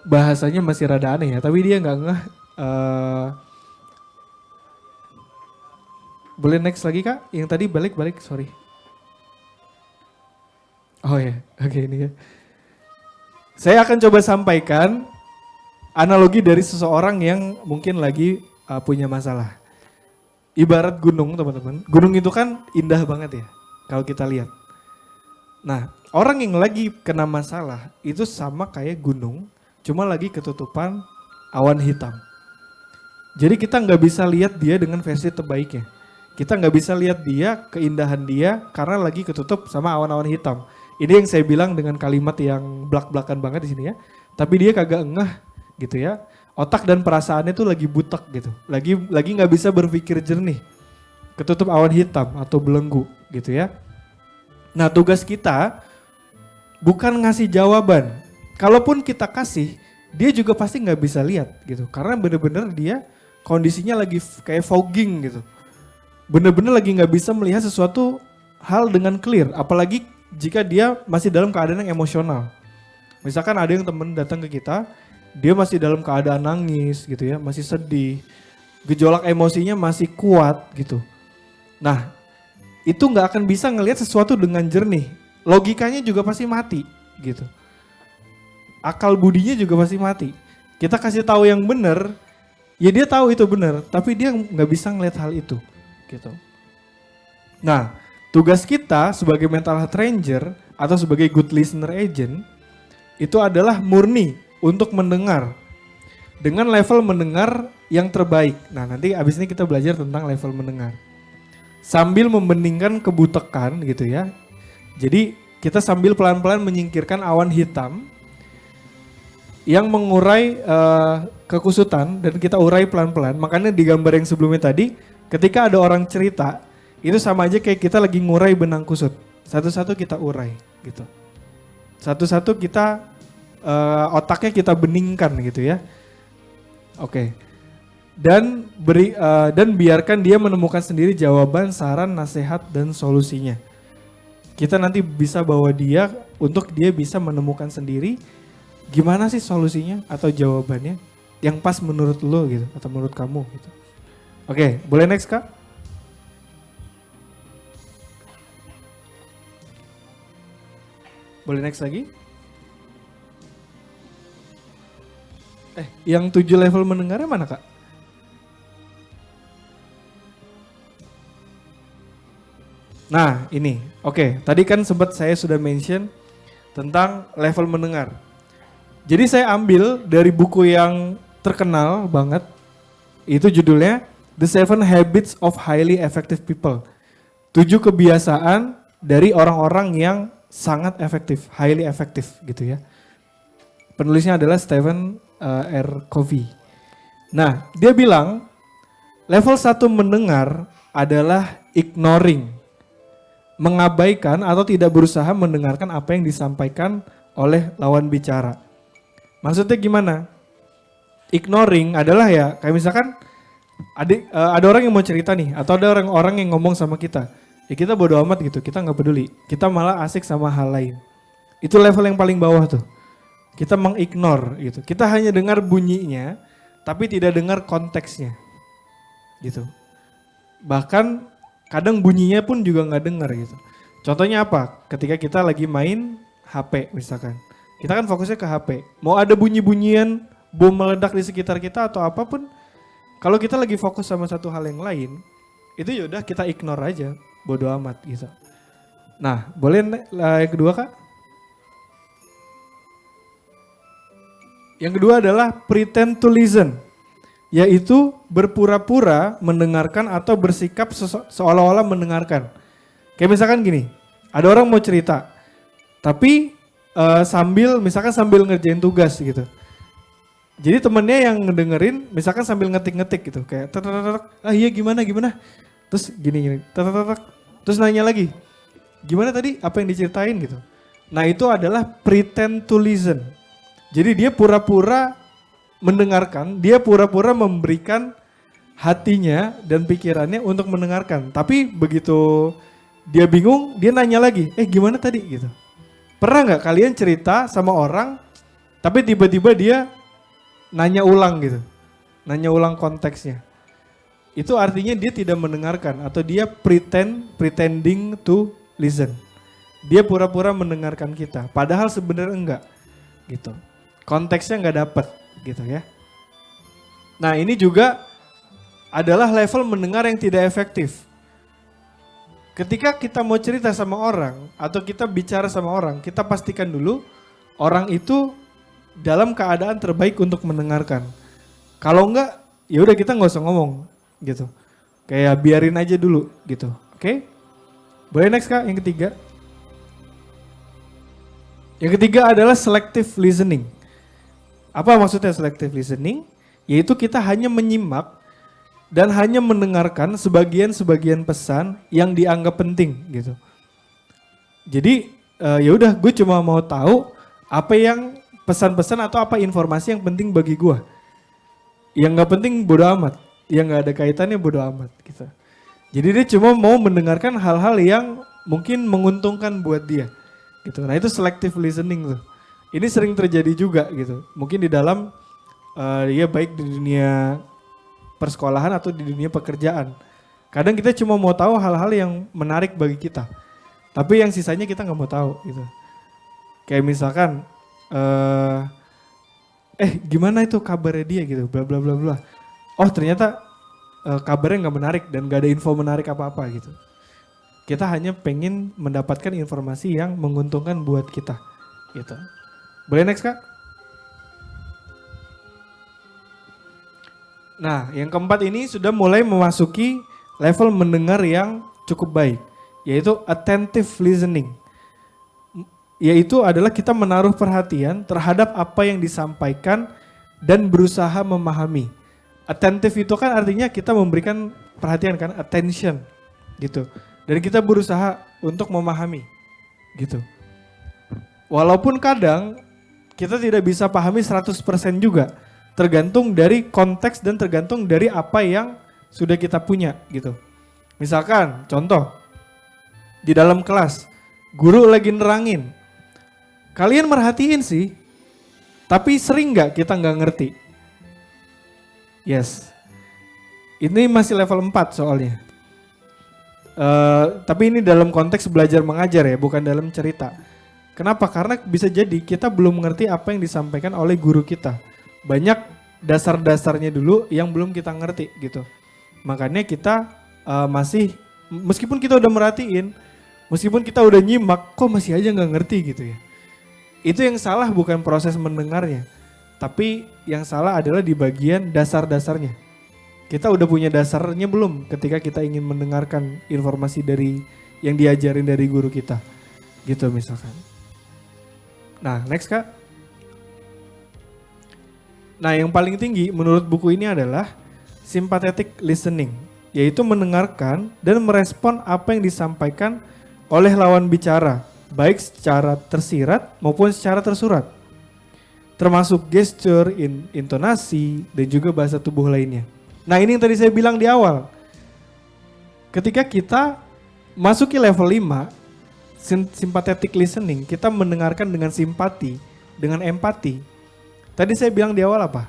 bahasanya masih rada aneh ya, tapi dia nggak ngeh. Boleh next lagi Kak? Yang tadi balik, sorry. Oh ya, oke ini ya. Saya akan coba sampaikan analogi dari seseorang yang mungkin lagi punya masalah. Ibarat gunung teman-teman, gunung itu kan indah banget ya kalau kita lihat. Nah, orang yang lagi kena masalah itu sama kayak gunung, cuma lagi ketutupan awan hitam. Jadi kita nggak bisa lihat dia dengan versi terbaiknya. Kita nggak bisa lihat dia, keindahan dia karena lagi ketutup sama awan-awan hitam. Ini yang saya bilang dengan kalimat yang blak-blakan banget di sini ya. Tapi dia kagak ngeh gitu ya. Otak dan perasaannya tuh lagi butek gitu. Lagi nggak bisa berpikir jernih. Ketutup awan hitam atau belenggu gitu ya. Nah tugas kita bukan ngasih jawaban. Kalaupun kita kasih, dia juga pasti nggak bisa lihat gitu. Karena bener-bener dia kondisinya lagi kayak fogging gitu. Bener-bener lagi nggak bisa melihat sesuatu hal dengan clear. Apalagi jika dia masih dalam keadaan yang emosional. Misalkan ada yang temen datang ke kita, dia masih dalam keadaan nangis gitu ya, masih sedih. Gejolak emosinya masih kuat gitu. Nah, itu nggak akan bisa ngelihat sesuatu dengan jernih. Logikanya juga pasti mati gitu. Akal budinya juga pasti mati. Kita kasih tahu yang benar, ya dia tahu itu benar, tapi dia nggak bisa ngelihat hal itu gitu. Nah, tugas kita sebagai mental health ranger atau sebagai good listener agent itu adalah murni untuk mendengar dengan level mendengar yang terbaik. Nah, nanti abis ini kita belajar tentang level mendengar. Sambil membeningkan kebutekan gitu ya. Jadi kita sambil pelan-pelan menyingkirkan awan hitam yang mengurai kekusutan dan kita urai pelan-pelan. Makanya di gambar yang sebelumnya tadi, ketika ada orang cerita, itu sama aja kayak kita lagi ngurai benang kusut. Satu-satu kita urai gitu. Satu-satu kita otaknya kita beningkan gitu ya. Oke. Dan biarkan dia menemukan sendiri jawaban, saran, nasihat, dan solusinya. Kita nanti bisa bawa dia untuk dia bisa menemukan sendiri gimana sih solusinya atau jawabannya yang pas menurut lo gitu atau menurut kamu gitu. Oke, boleh next Kak? Boleh next lagi? Yang 7 level mendengarnya mana Kak? Nah ini, oke. Tadi kan sempat saya sudah mention tentang level mendengar. Jadi saya ambil dari buku yang terkenal banget, itu judulnya The 7 Habits of Highly Effective People. 7 kebiasaan dari orang-orang yang sangat efektif, highly efektif gitu ya. Penulisnya adalah Stephen R. Covey. Nah, dia bilang level 1 mendengar adalah ignoring, mengabaikan atau tidak berusaha mendengarkan apa yang disampaikan oleh lawan bicara. Maksudnya gimana? Ignoring adalah ya kayak misalkan ada orang yang mau cerita nih, atau ada orang-orang yang ngomong sama kita. Ya kita bodo amat gitu, kita nggak peduli. Kita malah asik sama hal lain. Itu level yang paling bawah tuh. Kita mengignore gitu. Kita hanya dengar bunyinya, tapi tidak dengar konteksnya. Gitu. Bahkan kadang bunyinya pun juga nggak dengar gitu. Contohnya apa? Ketika kita lagi main HP misalkan. Kita kan fokusnya ke HP. Mau ada bunyi-bunyian bom meledak di sekitar kita atau apapun, kalau kita lagi fokus sama satu hal yang lain, itu yaudah kita ignore aja, bodo amat gitu. Nah, boleh yang kedua Kak? Yang kedua adalah pretend to listen, yaitu berpura-pura mendengarkan atau bersikap seolah-olah mendengarkan. Kayak misalkan gini, ada orang mau cerita, tapi misalkan sambil ngerjain tugas gitu. Jadi temennya yang ngedengerin, misalkan sambil ngetik-ngetik gitu, kayak iya gimana, terus gini, terus nanya lagi, gimana tadi, apa yang diceritain gitu. Nah itu adalah pretend to listen. Jadi dia pura-pura mendengarkan, dia pura-pura memberikan hatinya dan pikirannya untuk mendengarkan. Tapi begitu dia bingung, dia nanya lagi, gimana tadi gitu. Pernah nggak kalian cerita sama orang, tapi tiba-tiba dia nanya ulang gitu, nanya ulang konteksnya. Itu artinya dia tidak mendengarkan atau dia pretending to listen. Dia pura-pura mendengarkan kita, padahal sebenarnya enggak gitu. Konteksnya nggak dapet gitu ya. Nah ini juga adalah level mendengar yang tidak efektif. Ketika kita mau cerita sama orang atau kita bicara sama orang, kita pastikan dulu orang itu dalam keadaan terbaik untuk mendengarkan. Kalau enggak, ya udah kita nggak usah ngomong gitu. Kayak biarin aja dulu gitu. Oke? Boleh next Kak yang ketiga. Yang ketiga adalah selective listening. Apa maksudnya selective listening? Yaitu kita hanya menyimak dan hanya mendengarkan sebagian-sebagian pesan yang dianggap penting gitu. Jadi ya udah gue cuma mau tahu apa yang pesan-pesan atau apa informasi yang penting bagi gue. Yang nggak penting bodo amat, yang nggak ada kaitannya bodo amat gitu. Jadi dia cuma mau mendengarkan hal-hal yang mungkin menguntungkan buat dia gitu. Nah itu selective listening tuh. Ini sering terjadi juga gitu. Mungkin di dalam ya baik di dunia persekolahan atau di dunia pekerjaan. Kadang kita cuma mau tahu hal-hal yang menarik bagi kita. Tapi yang sisanya kita nggak mau tahu gitu. Kayak misalkan gimana itu kabarnya dia gitu, bla bla bla bla. Oh ternyata kabarnya nggak menarik dan nggak ada info menarik apa-apa gitu. Kita hanya pengen mendapatkan informasi yang menguntungkan buat kita gitu. Boleh next Kak? Nah yang keempat ini sudah mulai memasuki level mendengar yang cukup baik, yaitu attentive listening. Yaitu adalah kita menaruh perhatian terhadap apa yang disampaikan dan berusaha memahami. Attentive itu kan artinya kita memberikan perhatian kan, attention gitu. Dan kita berusaha untuk memahami gitu. Walaupun kadang kita tidak bisa pahami 100% juga. Tergantung dari konteks dan tergantung dari apa yang sudah kita punya gitu. Misalkan contoh, di dalam kelas, guru lagi nerangin. Kalian merhatiin sih, tapi sering nggak kita nggak ngerti? Yes, ini masih level 4 soalnya. Tapi ini dalam konteks belajar mengajar ya, bukan dalam cerita. Kenapa? Karena bisa jadi kita belum mengerti apa yang disampaikan oleh guru kita. Banyak dasar-dasarnya dulu yang belum kita ngerti gitu. Makanya kita masih, meskipun kita udah merhatiin, meskipun kita udah nyimak, kok masih aja nggak ngerti gitu ya. Itu yang salah bukan proses mendengarnya, tapi yang salah adalah di bagian dasar-dasarnya. Kita udah punya dasarnya belum ketika kita ingin mendengarkan informasi dari yang diajarin dari guru kita. Gitu misalkan. Nah, next Kak. Nah, yang paling tinggi menurut buku ini adalah sympathetic listening, yaitu mendengarkan dan merespon apa yang disampaikan oleh lawan bicara, baik secara tersirat maupun secara tersurat. Termasuk gesture, intonasi, dan juga bahasa tubuh lainnya. Nah, ini yang tadi saya bilang di awal. Ketika kita masuki level 5, sympathetic listening, kita mendengarkan dengan simpati, dengan empati. Tadi saya bilang di awal apa?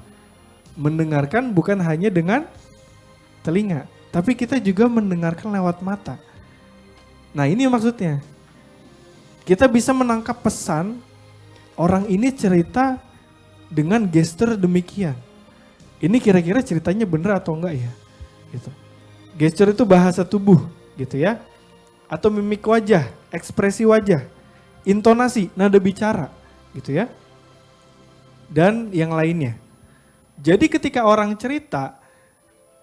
Mendengarkan bukan hanya dengan telinga, tapi kita juga mendengarkan lewat mata. Nah, ini maksudnya. Kita bisa menangkap pesan orang ini cerita dengan gestur demikian. Ini kira-kira ceritanya benar atau enggak ya? Gitu. Gestur itu bahasa tubuh, gitu ya. Atau mimik wajah, ekspresi wajah, intonasi, nada bicara, gitu ya. Dan yang lainnya. Jadi ketika orang cerita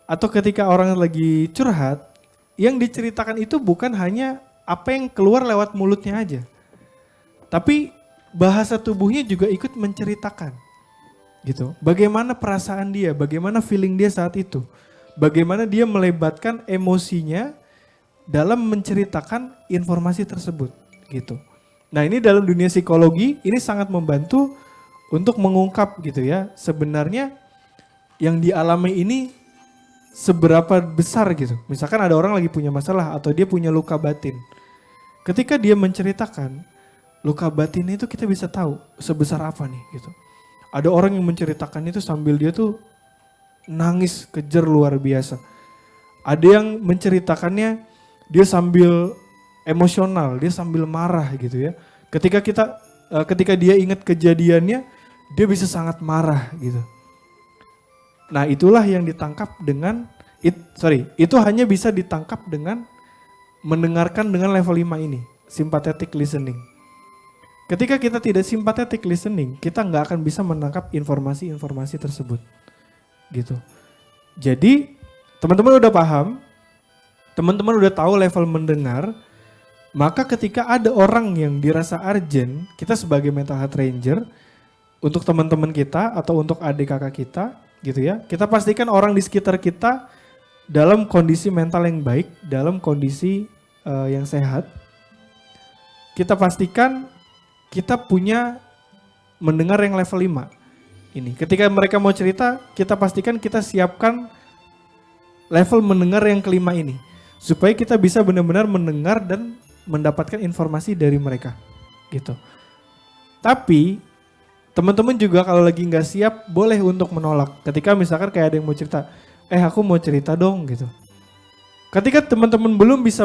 atau ketika orang lagi curhat, yang diceritakan itu bukan hanya apa yang keluar lewat mulutnya aja. Tapi bahasa tubuhnya juga ikut menceritakan. Gitu. Bagaimana perasaan dia, bagaimana feeling dia saat itu. Bagaimana dia melebatkan emosinya dalam menceritakan informasi tersebut, gitu. Nah, ini dalam dunia psikologi ini sangat membantu untuk mengungkap gitu ya, sebenarnya yang dialami ini seberapa besar gitu. Misalkan ada orang lagi punya masalah atau dia punya luka batin. Ketika dia menceritakan luka batinnya itu kita bisa tahu sebesar apa nih gitu. Ada orang yang menceritakan itu sambil dia tuh nangis kejer luar biasa. Ada yang menceritakannya dia sambil emosional, dia sambil marah gitu ya. Ketika dia ingat kejadiannya, dia bisa sangat marah gitu. Nah, itulah yang ditangkap dengan itu hanya bisa ditangkap dengan mendengarkan dengan level 5 ini, sympathetic listening. Ketika kita tidak sympathetic listening, kita nggak akan bisa menangkap informasi-informasi tersebut. Gitu. Jadi, teman-teman udah paham, teman-teman udah tahu level mendengar, maka ketika ada orang yang dirasa urgent, kita sebagai mental health ranger, untuk teman-teman kita atau untuk adik kakak kita, gitu ya, kita pastikan orang di sekitar kita dalam kondisi mental yang baik, dalam kondisi yang sehat. Kita pastikan kita punya mendengar yang level 5. Ini, ketika mereka mau cerita, kita pastikan kita siapkan level mendengar yang kelima ini. Supaya kita bisa benar-benar mendengar dan mendapatkan informasi dari mereka. Gitu. Tapi, teman-teman juga kalau lagi nggak siap, boleh untuk menolak. Ketika misalkan kayak ada yang mau cerita, aku mau cerita dong gitu. Ketika teman-teman belum bisa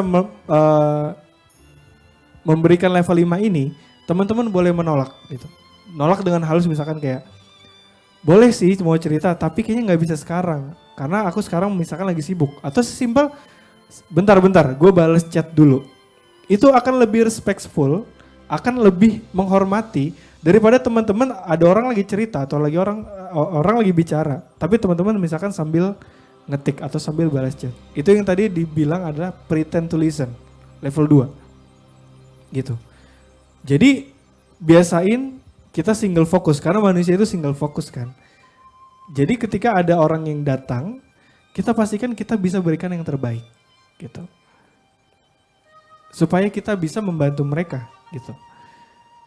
memberikan level 5 ini, teman-teman boleh menolak gitu. Nolak dengan halus misalkan kayak, boleh sih mau cerita tapi kayaknya nggak bisa sekarang. Karena aku sekarang misalkan lagi sibuk. Atau sesimpel, bentar, gue bales chat dulu. Itu akan lebih respectful, akan lebih menghormati daripada teman-teman ada orang lagi cerita atau lagi orang lagi bicara. Tapi teman-teman misalkan sambil ngetik atau sambil balas chat. Itu yang tadi dibilang adalah pretend to listen, level 2. Gitu. Jadi biasain kita single fokus karena manusia itu single fokus kan. Jadi ketika ada orang yang datang, kita pastikan kita bisa berikan yang terbaik gitu. Supaya kita bisa membantu mereka gitu.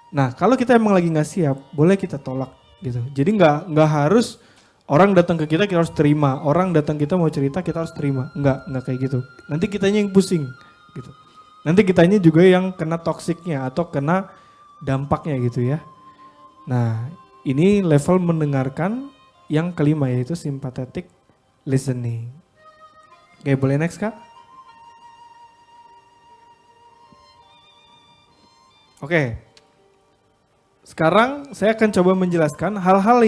Nah, kalau kita emang lagi nggak siap, boleh kita tolak gitu. Jadi nggak harus orang datang ke kita harus terima, orang datang kita mau cerita kita harus terima. Nggak kayak gitu. Nanti kitanya yang pusing gitu. Nanti kitanya juga yang kena toksiknya atau kena dampaknya gitu ya. Nah, ini level mendengarkan yang kelima yaitu sympathetic listening. Oke, boleh next Kak? Oke. Sekarang saya akan coba menjelaskan hal-hal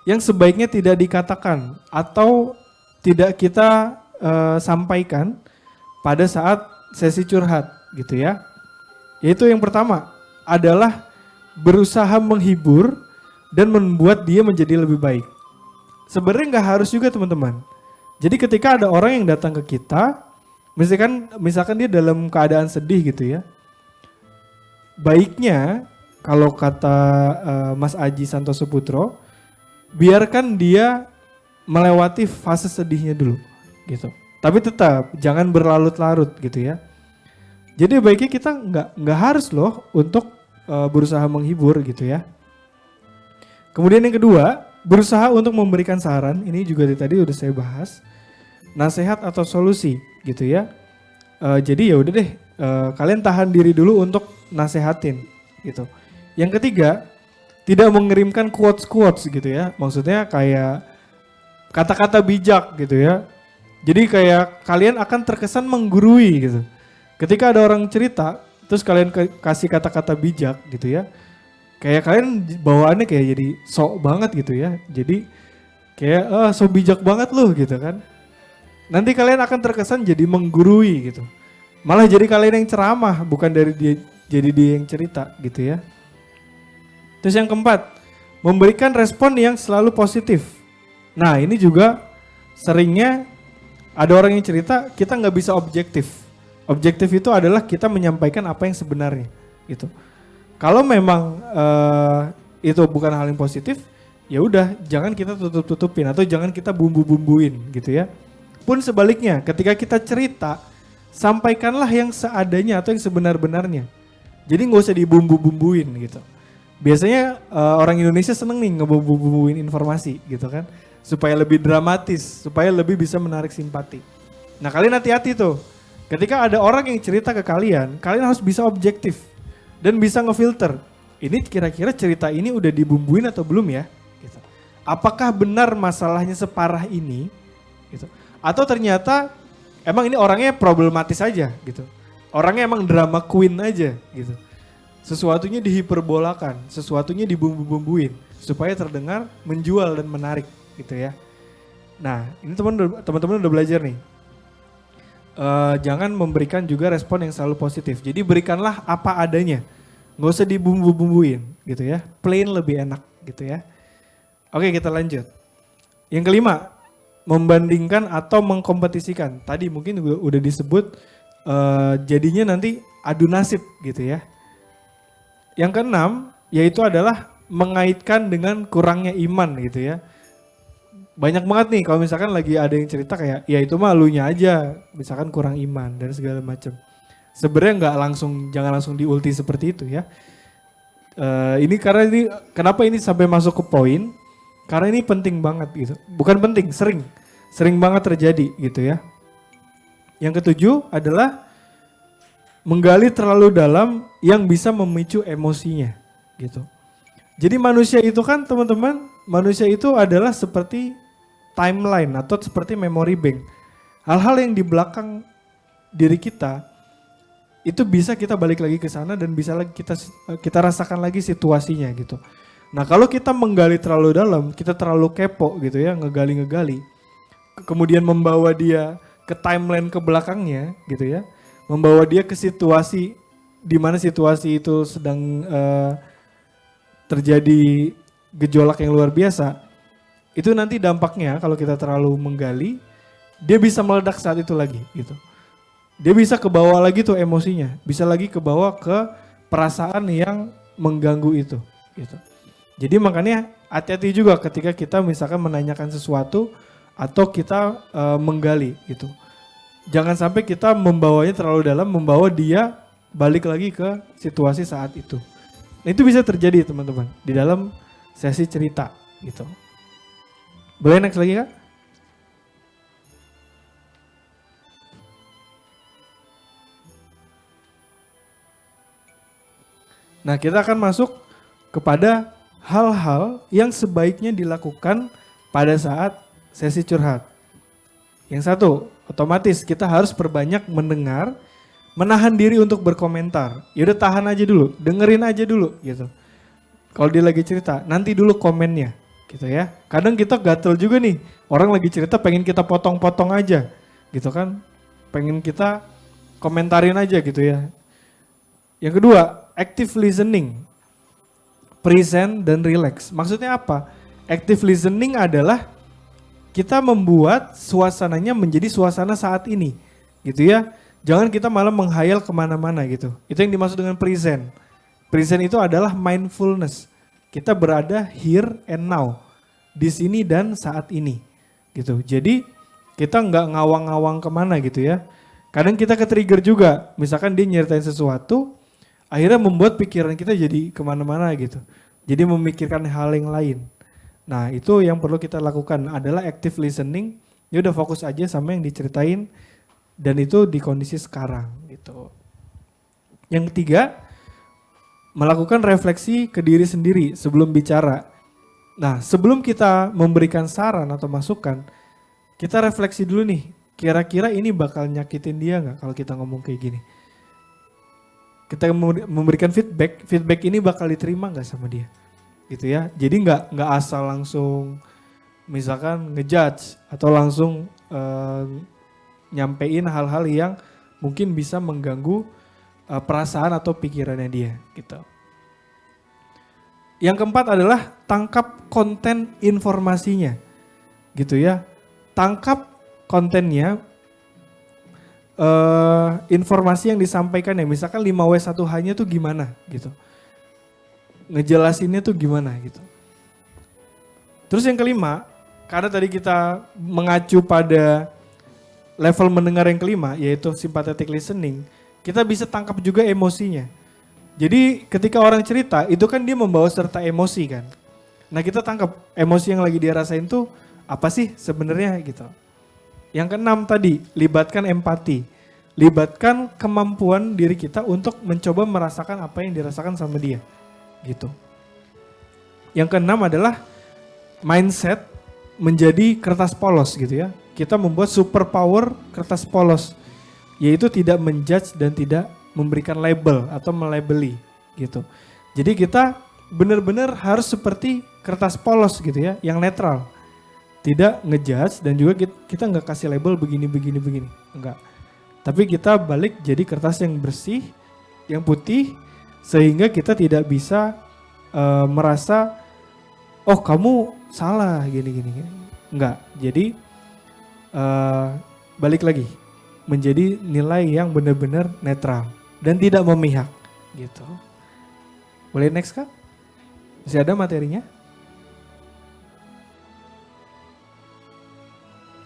yang sebaiknya tidak dikatakan atau tidak kita sampaikan pada saat sesi curhat gitu ya. Yaitu yang pertama adalah berusaha menghibur dan membuat dia menjadi lebih baik. Sebenarnya nggak harus juga teman-teman. Jadi ketika ada orang yang datang ke kita, misalkan dia dalam keadaan sedih gitu ya. Baiknya kalau kata Mas Aji Santoso Putro, biarkan dia melewati fase sedihnya dulu gitu. Tapi tetap jangan berlarut-larut gitu ya. Jadi baiknya kita nggak harus loh untuk berusaha menghibur gitu ya. Kemudian yang kedua, berusaha untuk memberikan saran. Ini juga tadi udah saya bahas. Nasihat atau solusi gitu ya. Jadi ya udah deh, kalian tahan diri dulu untuk nasehatin gitu. Yang ketiga, tidak mengirimkan quotes gitu ya. Maksudnya kayak kata-kata bijak gitu ya. Jadi kayak kalian akan terkesan menggurui gitu. Ketika ada orang cerita, terus kalian kasih kata-kata bijak gitu ya. Kayak kalian bawaannya kayak jadi sok banget gitu ya. Jadi kayak sok bijak banget loh gitu kan. Nanti kalian akan terkesan jadi menggurui gitu. Malah jadi kalian yang ceramah, bukan dari dia jadi dia yang cerita gitu ya. Terus yang keempat, memberikan respon yang selalu positif. Nah ini juga seringnya ada orang yang cerita, kita nggak bisa objektif. Objektif itu adalah kita menyampaikan apa yang sebenarnya gitu. Kalau memang itu bukan hal yang positif, ya udah jangan kita tutup-tutupin atau jangan kita bumbu-bumbuin gitu ya. Pun sebaliknya, ketika kita cerita, sampaikanlah yang seadanya atau yang sebenar-benarnya. Jadi nggak usah dibumbu-bumbuin gitu. Biasanya orang Indonesia seneng nih ngebumbu-bumbuin informasi gitu kan, supaya lebih dramatis, supaya lebih bisa menarik simpati. Nah kalian hati-hati tuh, ketika ada orang yang cerita ke kalian, kalian harus bisa objektif dan bisa ngefilter. Ini kira-kira cerita ini udah dibumbuin atau belum ya? Gitu. Apakah benar masalahnya separah ini? Gitu. Atau ternyata emang ini orangnya problematis aja gitu. Orangnya emang drama queen aja gitu. Sesuatunya dihiperbolakan, sesuatunya dibumbu-bumbuin supaya terdengar menjual dan menarik gitu ya. Nah ini teman-teman udah belajar nih. Jangan memberikan juga respon yang selalu positif. Jadi berikanlah apa adanya. Nggak usah dibumbu-bumbuin gitu ya. Plain lebih enak gitu ya. Oke kita lanjut. Yang kelima, membandingkan atau mengkompetisikan. Tadi mungkin udah disebut jadinya nanti adu nasib gitu ya. Yang keenam, yaitu adalah mengaitkan dengan kurangnya iman gitu ya. Banyak banget nih kalau misalkan lagi ada yang cerita kayak ya itu mah lunya aja, misalkan kurang iman dan segala macam. Sebenarnya jangan langsung diulti seperti itu ya. Ini karena ini kenapa ini sampai masuk ke poin? Karena ini penting banget gitu. Bukan penting, sering banget terjadi gitu ya. Yang ketujuh adalah menggali terlalu dalam yang bisa memicu emosinya gitu. Jadi manusia itu kan teman-teman, manusia itu adalah seperti timeline atau seperti memory bank. Hal-hal yang di belakang diri kita itu bisa kita balik lagi ke sana dan bisa lagi kita rasakan lagi situasinya gitu. Nah kalau kita menggali terlalu dalam, kita terlalu kepo gitu ya, ngegali, kemudian membawa dia ke timeline ke belakangnya gitu ya, membawa dia ke situasi di mana situasi itu sedang terjadi gejolak yang luar biasa. Itu nanti dampaknya kalau kita terlalu menggali, dia bisa meledak saat itu lagi gitu. Dia bisa kebawa lagi tuh emosinya, bisa lagi kebawa ke perasaan yang mengganggu itu gitu. Jadi makanya hati-hati juga ketika kita misalkan menanyakan sesuatu atau kita menggali gitu. Jangan sampai kita membawanya terlalu dalam, membawa dia balik lagi ke situasi saat itu. Nah, itu bisa terjadi teman-teman di dalam sesi cerita gitu. Boleh next lagi Kak? Nah kita akan masuk kepada hal-hal yang sebaiknya dilakukan pada saat sesi curhat. Yang satu, otomatis kita harus perbanyak mendengar, menahan diri untuk berkomentar. Ya udah tahan aja dulu, dengerin aja dulu gitu. Kalau dia lagi cerita, nanti dulu komennya gitu ya. Kadang kita gatel juga nih, orang lagi cerita pengen kita potong-potong aja gitu kan. Pengen kita komentarin aja gitu ya. Yang kedua, active listening. Present dan relax. Maksudnya apa? Active listening adalah kita membuat suasananya menjadi suasana saat ini gitu ya. Jangan kita malah menghayal kemana-mana gitu. Itu yang dimaksud dengan present. Present itu adalah mindfulness. Kita berada here and now. Di sini dan saat ini. Gitu. Jadi kita nggak ngawang-ngawang kemana gitu ya. Kadang kita ke-trigger juga. Misalkan dia nyeritain sesuatu, akhirnya membuat pikiran kita jadi kemana-mana gitu. Jadi memikirkan hal yang lain. Nah itu yang perlu kita lakukan adalah active listening. Ya udah fokus aja sama yang diceritain. Dan itu di kondisi sekarang gitu. Yang ketiga, melakukan refleksi ke diri sendiri sebelum bicara. Nah, sebelum kita memberikan saran atau masukan, kita refleksi dulu nih, kira-kira ini bakal nyakitin dia nggak kalau kita ngomong kayak gini? Kita memberikan feedback, feedback ini bakal diterima nggak sama dia? Gitu ya. Jadi nggak asal langsung misalkan ngejudge atau langsung nyampein hal-hal yang mungkin bisa mengganggu perasaan atau pikirannya dia gitu. Yang keempat adalah tangkap konten informasinya gitu ya. Tangkap kontennya, informasi yang disampaikan ya, misalkan 5W1H-nya tuh gimana gitu. Ngejelasinnya tuh gimana gitu. Terus yang kelima, karena tadi kita mengacu pada level mendengar yang kelima, yaitu sympathetic listening, kita bisa tangkap juga emosinya. Jadi ketika orang cerita, itu kan dia membawa serta emosi kan. Nah kita tangkap emosi yang lagi dia rasain tuh apa sih sebenarnya gitu. Yang keenam tadi, libatkan empati. Libatkan kemampuan diri kita untuk mencoba merasakan apa yang dirasakan sama dia. Gitu. Yang keenam adalah mindset menjadi kertas polos gitu ya. Kita membuat superpower kertas polos. Yaitu tidak menjudge dan tidak memberikan label atau melabeli gitu. Jadi kita benar-benar harus seperti kertas polos gitu ya, yang netral. Tidak ngejudge dan juga kita nggak kasih label begini, enggak. Tapi kita balik jadi kertas yang bersih, yang putih, sehingga kita tidak bisa merasa, oh kamu salah gini. Enggak, jadi balik lagi, menjadi nilai yang benar-benar netral dan tidak memihak gitu. Boleh next Kak? Masih ada materinya?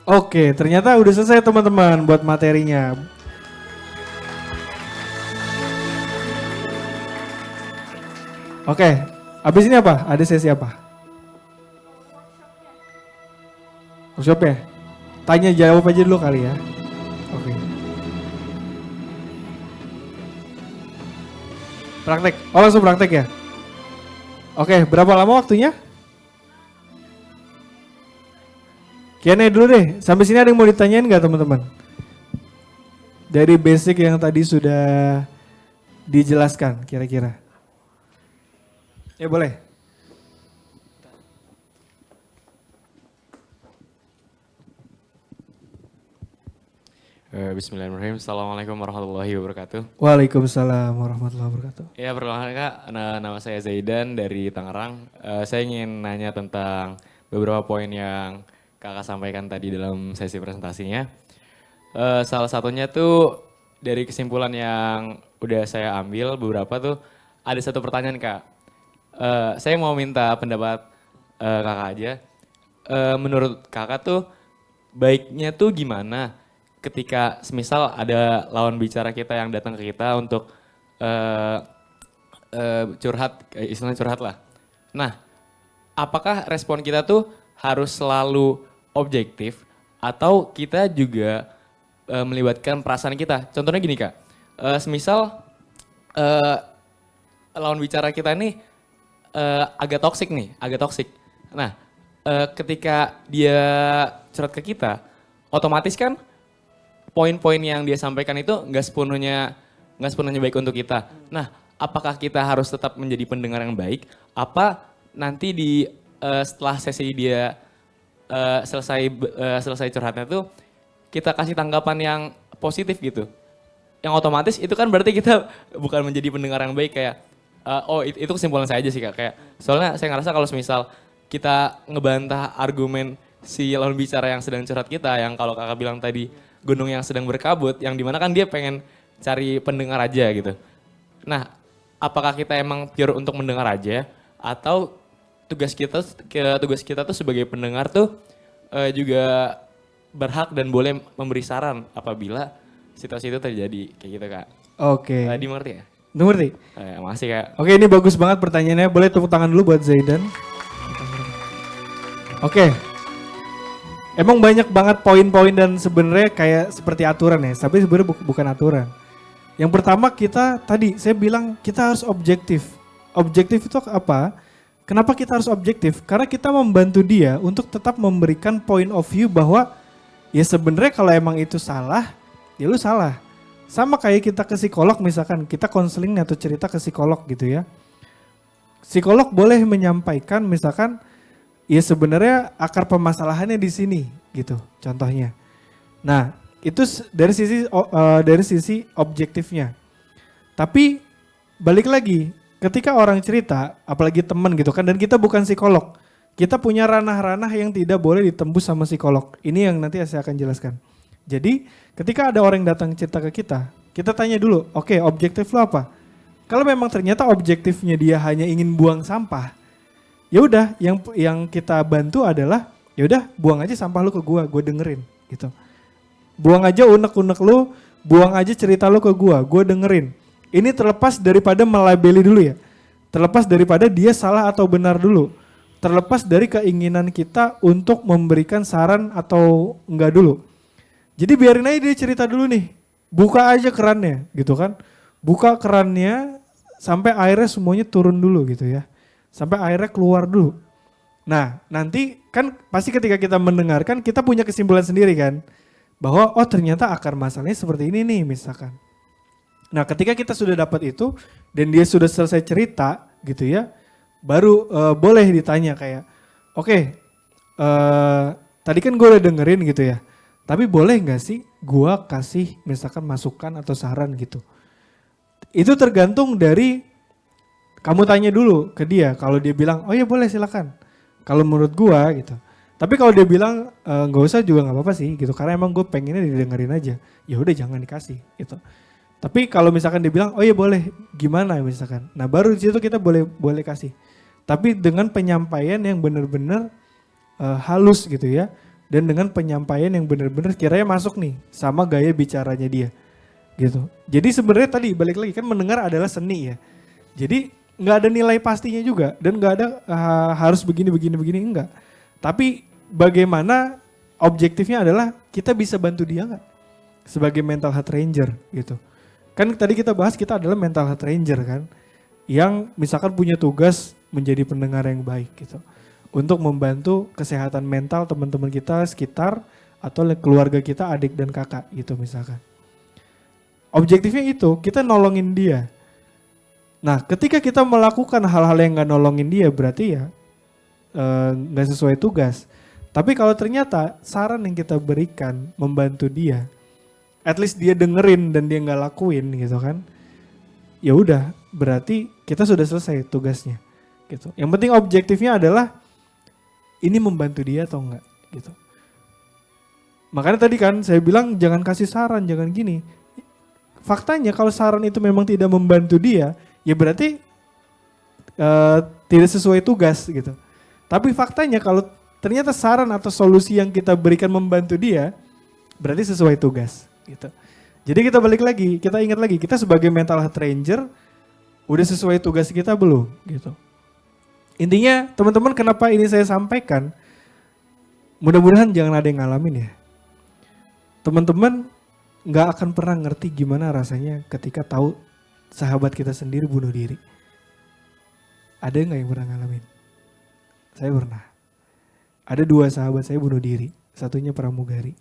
Oke, ternyata udah selesai teman-teman buat materinya. Oke, habis ini apa? Ada sesi apa? Workshop ya? Tanya jawab aja dulu kali ya. Oke. Praktek? Oh langsung praktek ya? Oke, berapa lama waktunya? Q&A dulu deh, sampai sini ada yang mau ditanyain nggak teman-teman? Dari basic yang tadi sudah dijelaskan kira-kira. Ya boleh. Bismillahirrahmanirrahim. Assalamualaikum warahmatullahi wabarakatuh. Waalaikumsalam warahmatullahi wabarakatuh. Ya perkenalkan Kak, nama saya Zaidan dari Tangerang. Saya ingin nanya tentang beberapa poin yang Kakak sampaikan tadi dalam sesi presentasinya. Salah satunya tuh dari kesimpulan yang udah saya ambil beberapa tuh ada satu pertanyaan Kak. Saya mau minta pendapat Kakak aja. Menurut Kakak tuh baiknya tuh gimana ketika semisal ada lawan bicara kita yang datang ke kita untuk curhat, istilahnya curhat lah. Nah, apakah respon kita tuh harus selalu objektif atau kita juga melibatkan perasaan kita? Contohnya gini Kak, semisal lawan bicara kita nih agak toksik nih, agak toksik. Nah, ketika dia curhat ke kita, otomatis kan poin-poin yang dia sampaikan itu nggak sepenuhnya baik untuk kita. Nah, apakah kita harus tetap menjadi pendengar yang baik apa nanti setelah sesi dia selesai curhatnya tuh kita kasih tanggapan yang positif gitu. Yang otomatis itu kan berarti kita bukan menjadi pendengar yang baik kayak itu kesimpulan saya aja sih Kak. Kayak soalnya saya ngerasa kalau misal kita ngebantah argumen si lawan bicara yang sedang curhat kita, yang kalau Kakak bilang tadi gunung yang sedang berkabut, yang dimana kan dia pengen cari pendengar aja gitu. Nah, apakah kita emang pure untuk mendengar aja atau tugas kita tuh sebagai pendengar tuh juga berhak dan boleh memberi saran apabila situasi itu terjadi kayak gitu Kak. Oke. Dimengerti ya? Ngerti? Makasih Kak. Oke, ini bagus banget pertanyaannya. Boleh tepuk tangan dulu buat Zaidan. Oke. Emang banyak banget poin-poin dan sebenarnya kayak seperti aturan ya, tapi sebenarnya bukan aturan. Yang pertama saya bilang kita harus objektif. Objektif itu apa? Kenapa kita harus objektif? Karena kita membantu dia untuk tetap memberikan point of view bahwa ya sebenarnya kalau emang itu salah, ya lu salah. Sama kayak kita ke psikolog misalkan, kita konseling atau cerita ke psikolog gitu ya. Psikolog boleh menyampaikan misalkan ya sebenarnya akar permasalahannya di sini gitu contohnya. Nah, itu dari sisi objektifnya. Tapi balik lagi, ketika orang cerita, apalagi teman gitu kan, dan kita bukan psikolog, kita punya ranah-ranah yang tidak boleh ditembus sama psikolog. Ini yang nanti saya akan jelaskan. Jadi ketika ada orang yang datang cerita ke kita tanya dulu, oke, objektif lo apa? Kalau memang ternyata objektifnya dia hanya ingin buang sampah, ya udah yang kita bantu adalah ya udah buang aja sampah lu ke gua dengerin gitu. Buang aja unek-unek lu, buang aja cerita lu ke gua dengerin. Ini terlepas daripada melabeli dulu ya. Terlepas daripada dia salah atau benar dulu. Terlepas dari keinginan kita untuk memberikan saran atau enggak dulu. Jadi biarin aja dia cerita dulu nih. Buka aja kerannya gitu kan. Buka kerannya sampai airnya semuanya turun dulu gitu ya. Sampai airnya keluar dulu. Nah nanti kan pasti ketika kita mendengarkan kita punya kesimpulan sendiri kan. Bahwa oh ternyata akar masalahnya seperti ini nih misalkan. Nah ketika kita sudah dapat itu dan dia sudah selesai cerita gitu ya. Baru boleh ditanya kayak oke, tadi kan gue udah dengerin gitu ya. Tapi boleh gak sih gue kasih misalkan masukan atau saran gitu. Itu tergantung dari kamu tanya dulu ke dia. Kalau dia bilang oh ya boleh silakan. Kalau menurut gue gitu. Tapi kalau dia bilang nggak usah juga nggak apa-apa sih gitu. Karena emang gue pengennya didengerin aja. Ya udah jangan dikasih gitu. Tapi kalau misalkan dia bilang oh ya boleh gimana misalkan. Nah baru di situ kita boleh kasih. Tapi dengan penyampaian yang benar-benar halus gitu ya. Dan dengan penyampaian yang benar-benar kiranya masuk nih sama gaya bicaranya dia gitu. Jadi sebenarnya tadi balik lagi kan mendengar adalah seni ya. Jadi nggak ada nilai pastinya juga dan nggak ada harus begini enggak. Tapi bagaimana objektifnya adalah kita bisa bantu dia nggak sebagai mental health ranger gitu. Kan tadi kita bahas kita adalah mental health ranger kan yang misalkan punya tugas menjadi pendengar yang baik gitu. Untuk membantu kesehatan mental teman-teman kita sekitar atau keluarga kita, adik dan kakak gitu misalkan. Objektifnya itu kita nolongin dia. Nah ketika kita melakukan hal-hal yang gak nolongin dia berarti ya gak sesuai tugas. Tapi kalau ternyata saran yang kita berikan membantu dia, at least dia dengerin dan dia gak lakuin gitu kan. Ya udah berarti kita sudah selesai tugasnya gitu. Yang penting objektifnya adalah ini membantu dia atau enggak gitu. Makanya tadi kan saya bilang jangan kasih saran, jangan gini. Faktanya kalau saran itu memang tidak membantu dia, ya berarti tidak sesuai tugas gitu. Tapi faktanya kalau ternyata saran atau solusi yang kita berikan membantu dia, berarti sesuai tugas gitu. Jadi kita balik lagi, kita ingat lagi, kita sebagai mental health ranger udah sesuai tugas kita belum gitu. Intinya teman-teman kenapa ini saya sampaikan, mudah-mudahan jangan ada yang ngalamin ya. Teman-teman gak akan pernah ngerti gimana rasanya ketika tahu sahabat kita sendiri bunuh diri. Ada gak yang pernah ngalamin? Saya pernah. Ada 2 sahabat saya bunuh diri, satunya pramugari.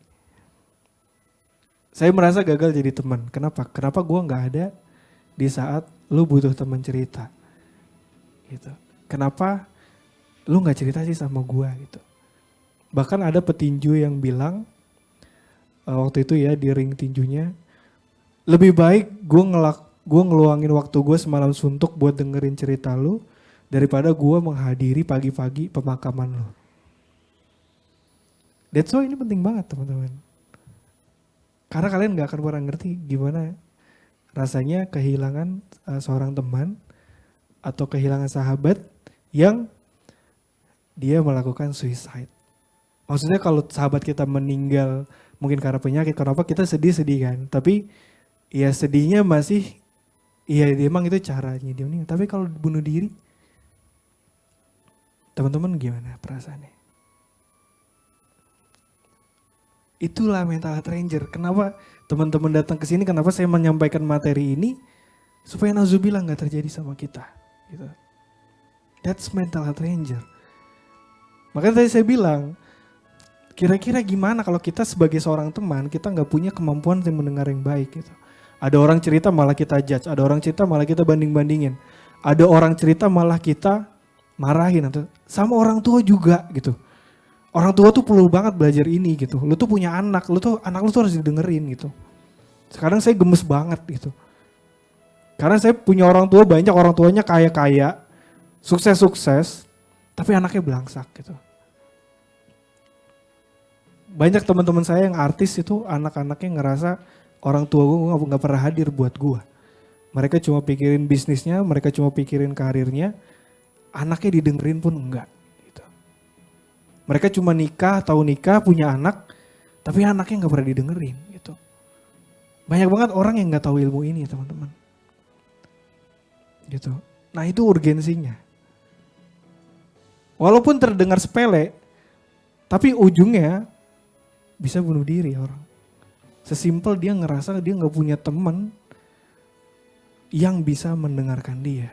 Saya merasa gagal jadi teman. Kenapa? Kenapa gue gak ada di saat lu butuh teman cerita gitu. kenapa lu gak cerita sih sama gua gitu. Bahkan ada petinju yang bilang waktu itu ya di ring tinjunya, lebih baik gue ngeluangin waktu gue semalam suntuk buat dengerin cerita lu daripada gue menghadiri pagi-pagi pemakaman lu. That's why ini penting banget teman-teman. Karena kalian gak akan pernah ngerti gimana rasanya kehilangan seorang teman atau kehilangan sahabat yang dia melakukan suicide. Maksudnya kalau sahabat kita meninggal mungkin karena penyakit, kenapa kita sedih-sedih kan. Tapi ya sedihnya masih, ya emang itu caranya dia meninggal. Tapi kalau bunuh diri, teman-teman gimana perasaannya? Itulah mental health ranger. Kenapa teman-teman datang ke sini, kenapa saya menyampaikan materi ini? Supaya nauzubillah gak terjadi sama kita. Gitu. That's mental health ranger. Makanya tadi saya bilang, kira-kira gimana kalau kita sebagai seorang teman, kita gak punya kemampuan untuk mendengar yang baik gitu. Ada orang cerita malah kita judge, ada orang cerita malah kita banding-bandingin. Ada orang cerita malah kita marahin, atau sama orang tua juga gitu. Orang tua tuh perlu banget belajar ini gitu. Lu tuh punya anak, anak lu tuh harus didengerin gitu. Sekarang saya gemes banget gitu. Karena saya punya orang tua banyak, orang tuanya kaya-kaya, sukses-sukses, tapi anaknya belangsak gitu. Banyak teman-teman saya yang artis itu anak-anaknya ngerasa orang tua gue gak pernah hadir buat gue. Mereka cuma pikirin bisnisnya, mereka cuma pikirin karirnya, anaknya didengerin pun enggak. Gitu. Mereka cuma tahu nikah, punya anak, tapi anaknya gak pernah didengerin. Gitu. Banyak banget orang yang gak tahu ilmu ini teman-teman. Gitu. Nah itu urgensinya. Walaupun terdengar sepele, tapi ujungnya bisa bunuh diri orang. Sesimpel dia ngerasa dia gak punya teman yang bisa mendengarkan dia.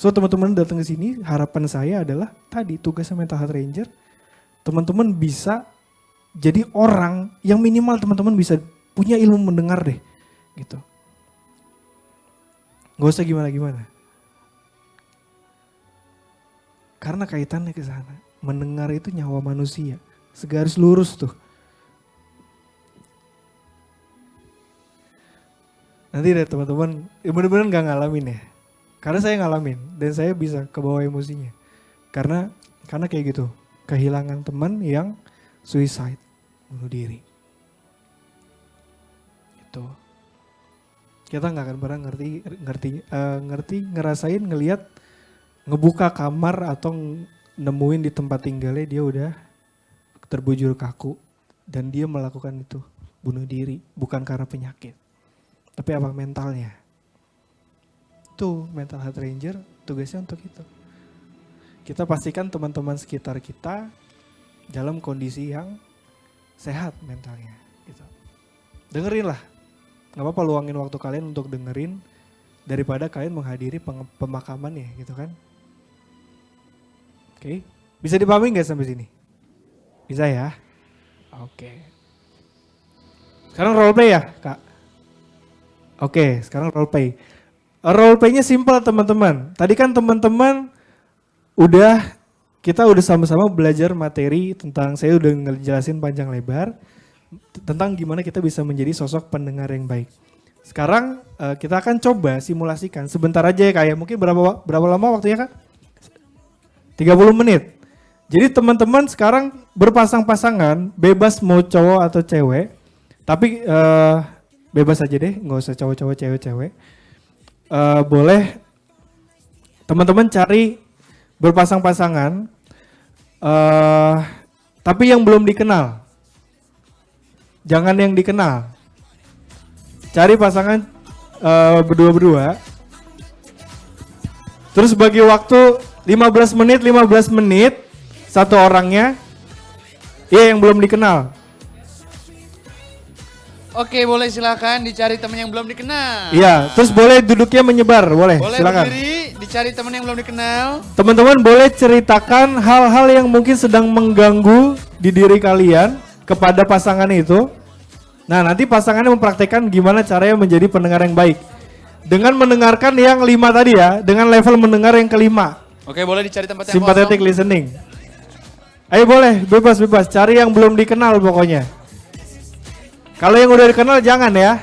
So teman-teman datang ke sini, harapan saya adalah tadi tugasnya mental health ranger, teman-teman bisa jadi orang yang minimal teman-teman bisa punya ilmu mendengar deh, gitu. Gak usah gimana-gimana. Karena kaitannya ke sana. Mendengar itu nyawa manusia, segaris lurus tuh. Nanti deh teman-teman, bener-bener gak ngalamin ya. Karena saya ngalamin dan saya bisa kebawa emosinya. Karena kayak gitu, kehilangan teman yang suicide, bunuh diri. Itu. Kita gak akan pernah ngerasain, ngelihat, ngebuka kamar atau nemuin di tempat tinggalnya dia udah terbujur kaku. Dan dia melakukan itu, bunuh diri, bukan karena penyakit. Tapi apa mentalnya? Itu mental health ranger tugasnya untuk itu. Kita pastikan teman-teman sekitar kita dalam kondisi yang sehat mentalnya. Gitu. Dengerin lah. Gak apa-apa luangin waktu kalian untuk dengerin daripada kalian menghadiri pemakamannya gitu kan. Oke. Bisa dipahami gak sampai sini? Bisa ya? Oke. Sekarang role play ya Kak? Oke, sekarang role play. Role play-nya simpel teman-teman. Tadi kan teman-teman kita udah sama-sama belajar materi tentang, saya udah ngejelasin panjang lebar tentang gimana kita bisa menjadi sosok pendengar yang baik. Sekarang kita akan coba simulasikan sebentar aja ya Kak ya. Mungkin berapa lama waktunya Kak? 30 menit. Jadi teman-teman sekarang berpasang-pasangan, bebas mau cowok atau cewek. Tapi bebas aja deh, nggak usah cowok-cowok, cewek-cewek. Boleh teman-teman cari berpasang-pasangan, tapi yang belum dikenal. Jangan yang dikenal. Cari pasangan berdua-berdua. Terus bagi waktu 15 menit, satu orangnya. Iya yang belum dikenal. Oke, boleh silakan dicari teman yang belum dikenal. Iya, terus boleh duduknya menyebar, boleh silakan. Berdiri, dicari teman yang belum dikenal. Teman-teman boleh ceritakan hal-hal yang mungkin sedang mengganggu di diri kalian kepada pasangan itu. Nah, nanti pasangannya mempraktekkan gimana caranya menjadi pendengar yang baik. Dengan mendengarkan yang 5 tadi ya, dengan level mendengar yang ke-5. Oke, boleh dicari tempat yang Sympathetic kosong. listening. Ayo boleh, bebas. Cari yang belum dikenal pokoknya. Kalau yang udah dikenal jangan ya.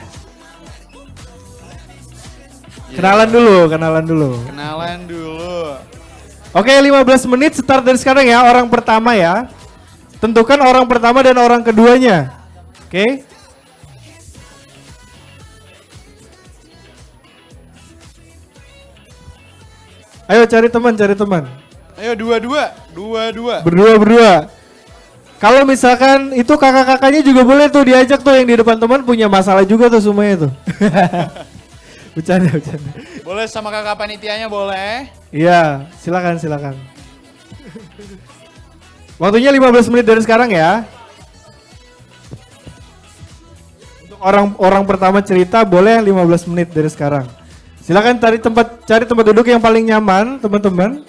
Kenalan dulu. Kenalan dulu. Oke, 15 menit start dari sekarang ya, orang pertama ya. Tentukan orang pertama dan orang keduanya. Oke. Ayo cari teman. Ayo dua-dua. Berdua. Kalau misalkan itu kakak-kakaknya juga boleh tuh diajak tuh, yang di depan teman punya masalah juga tuh semuanya tuh. Bercanda. Boleh sama kakak panitianya boleh. Iya, silakan. Waktunya 15 menit dari sekarang ya. Untuk orang pertama cerita boleh 15 menit dari sekarang. Silakan cari tempat duduk yang paling nyaman, teman-teman.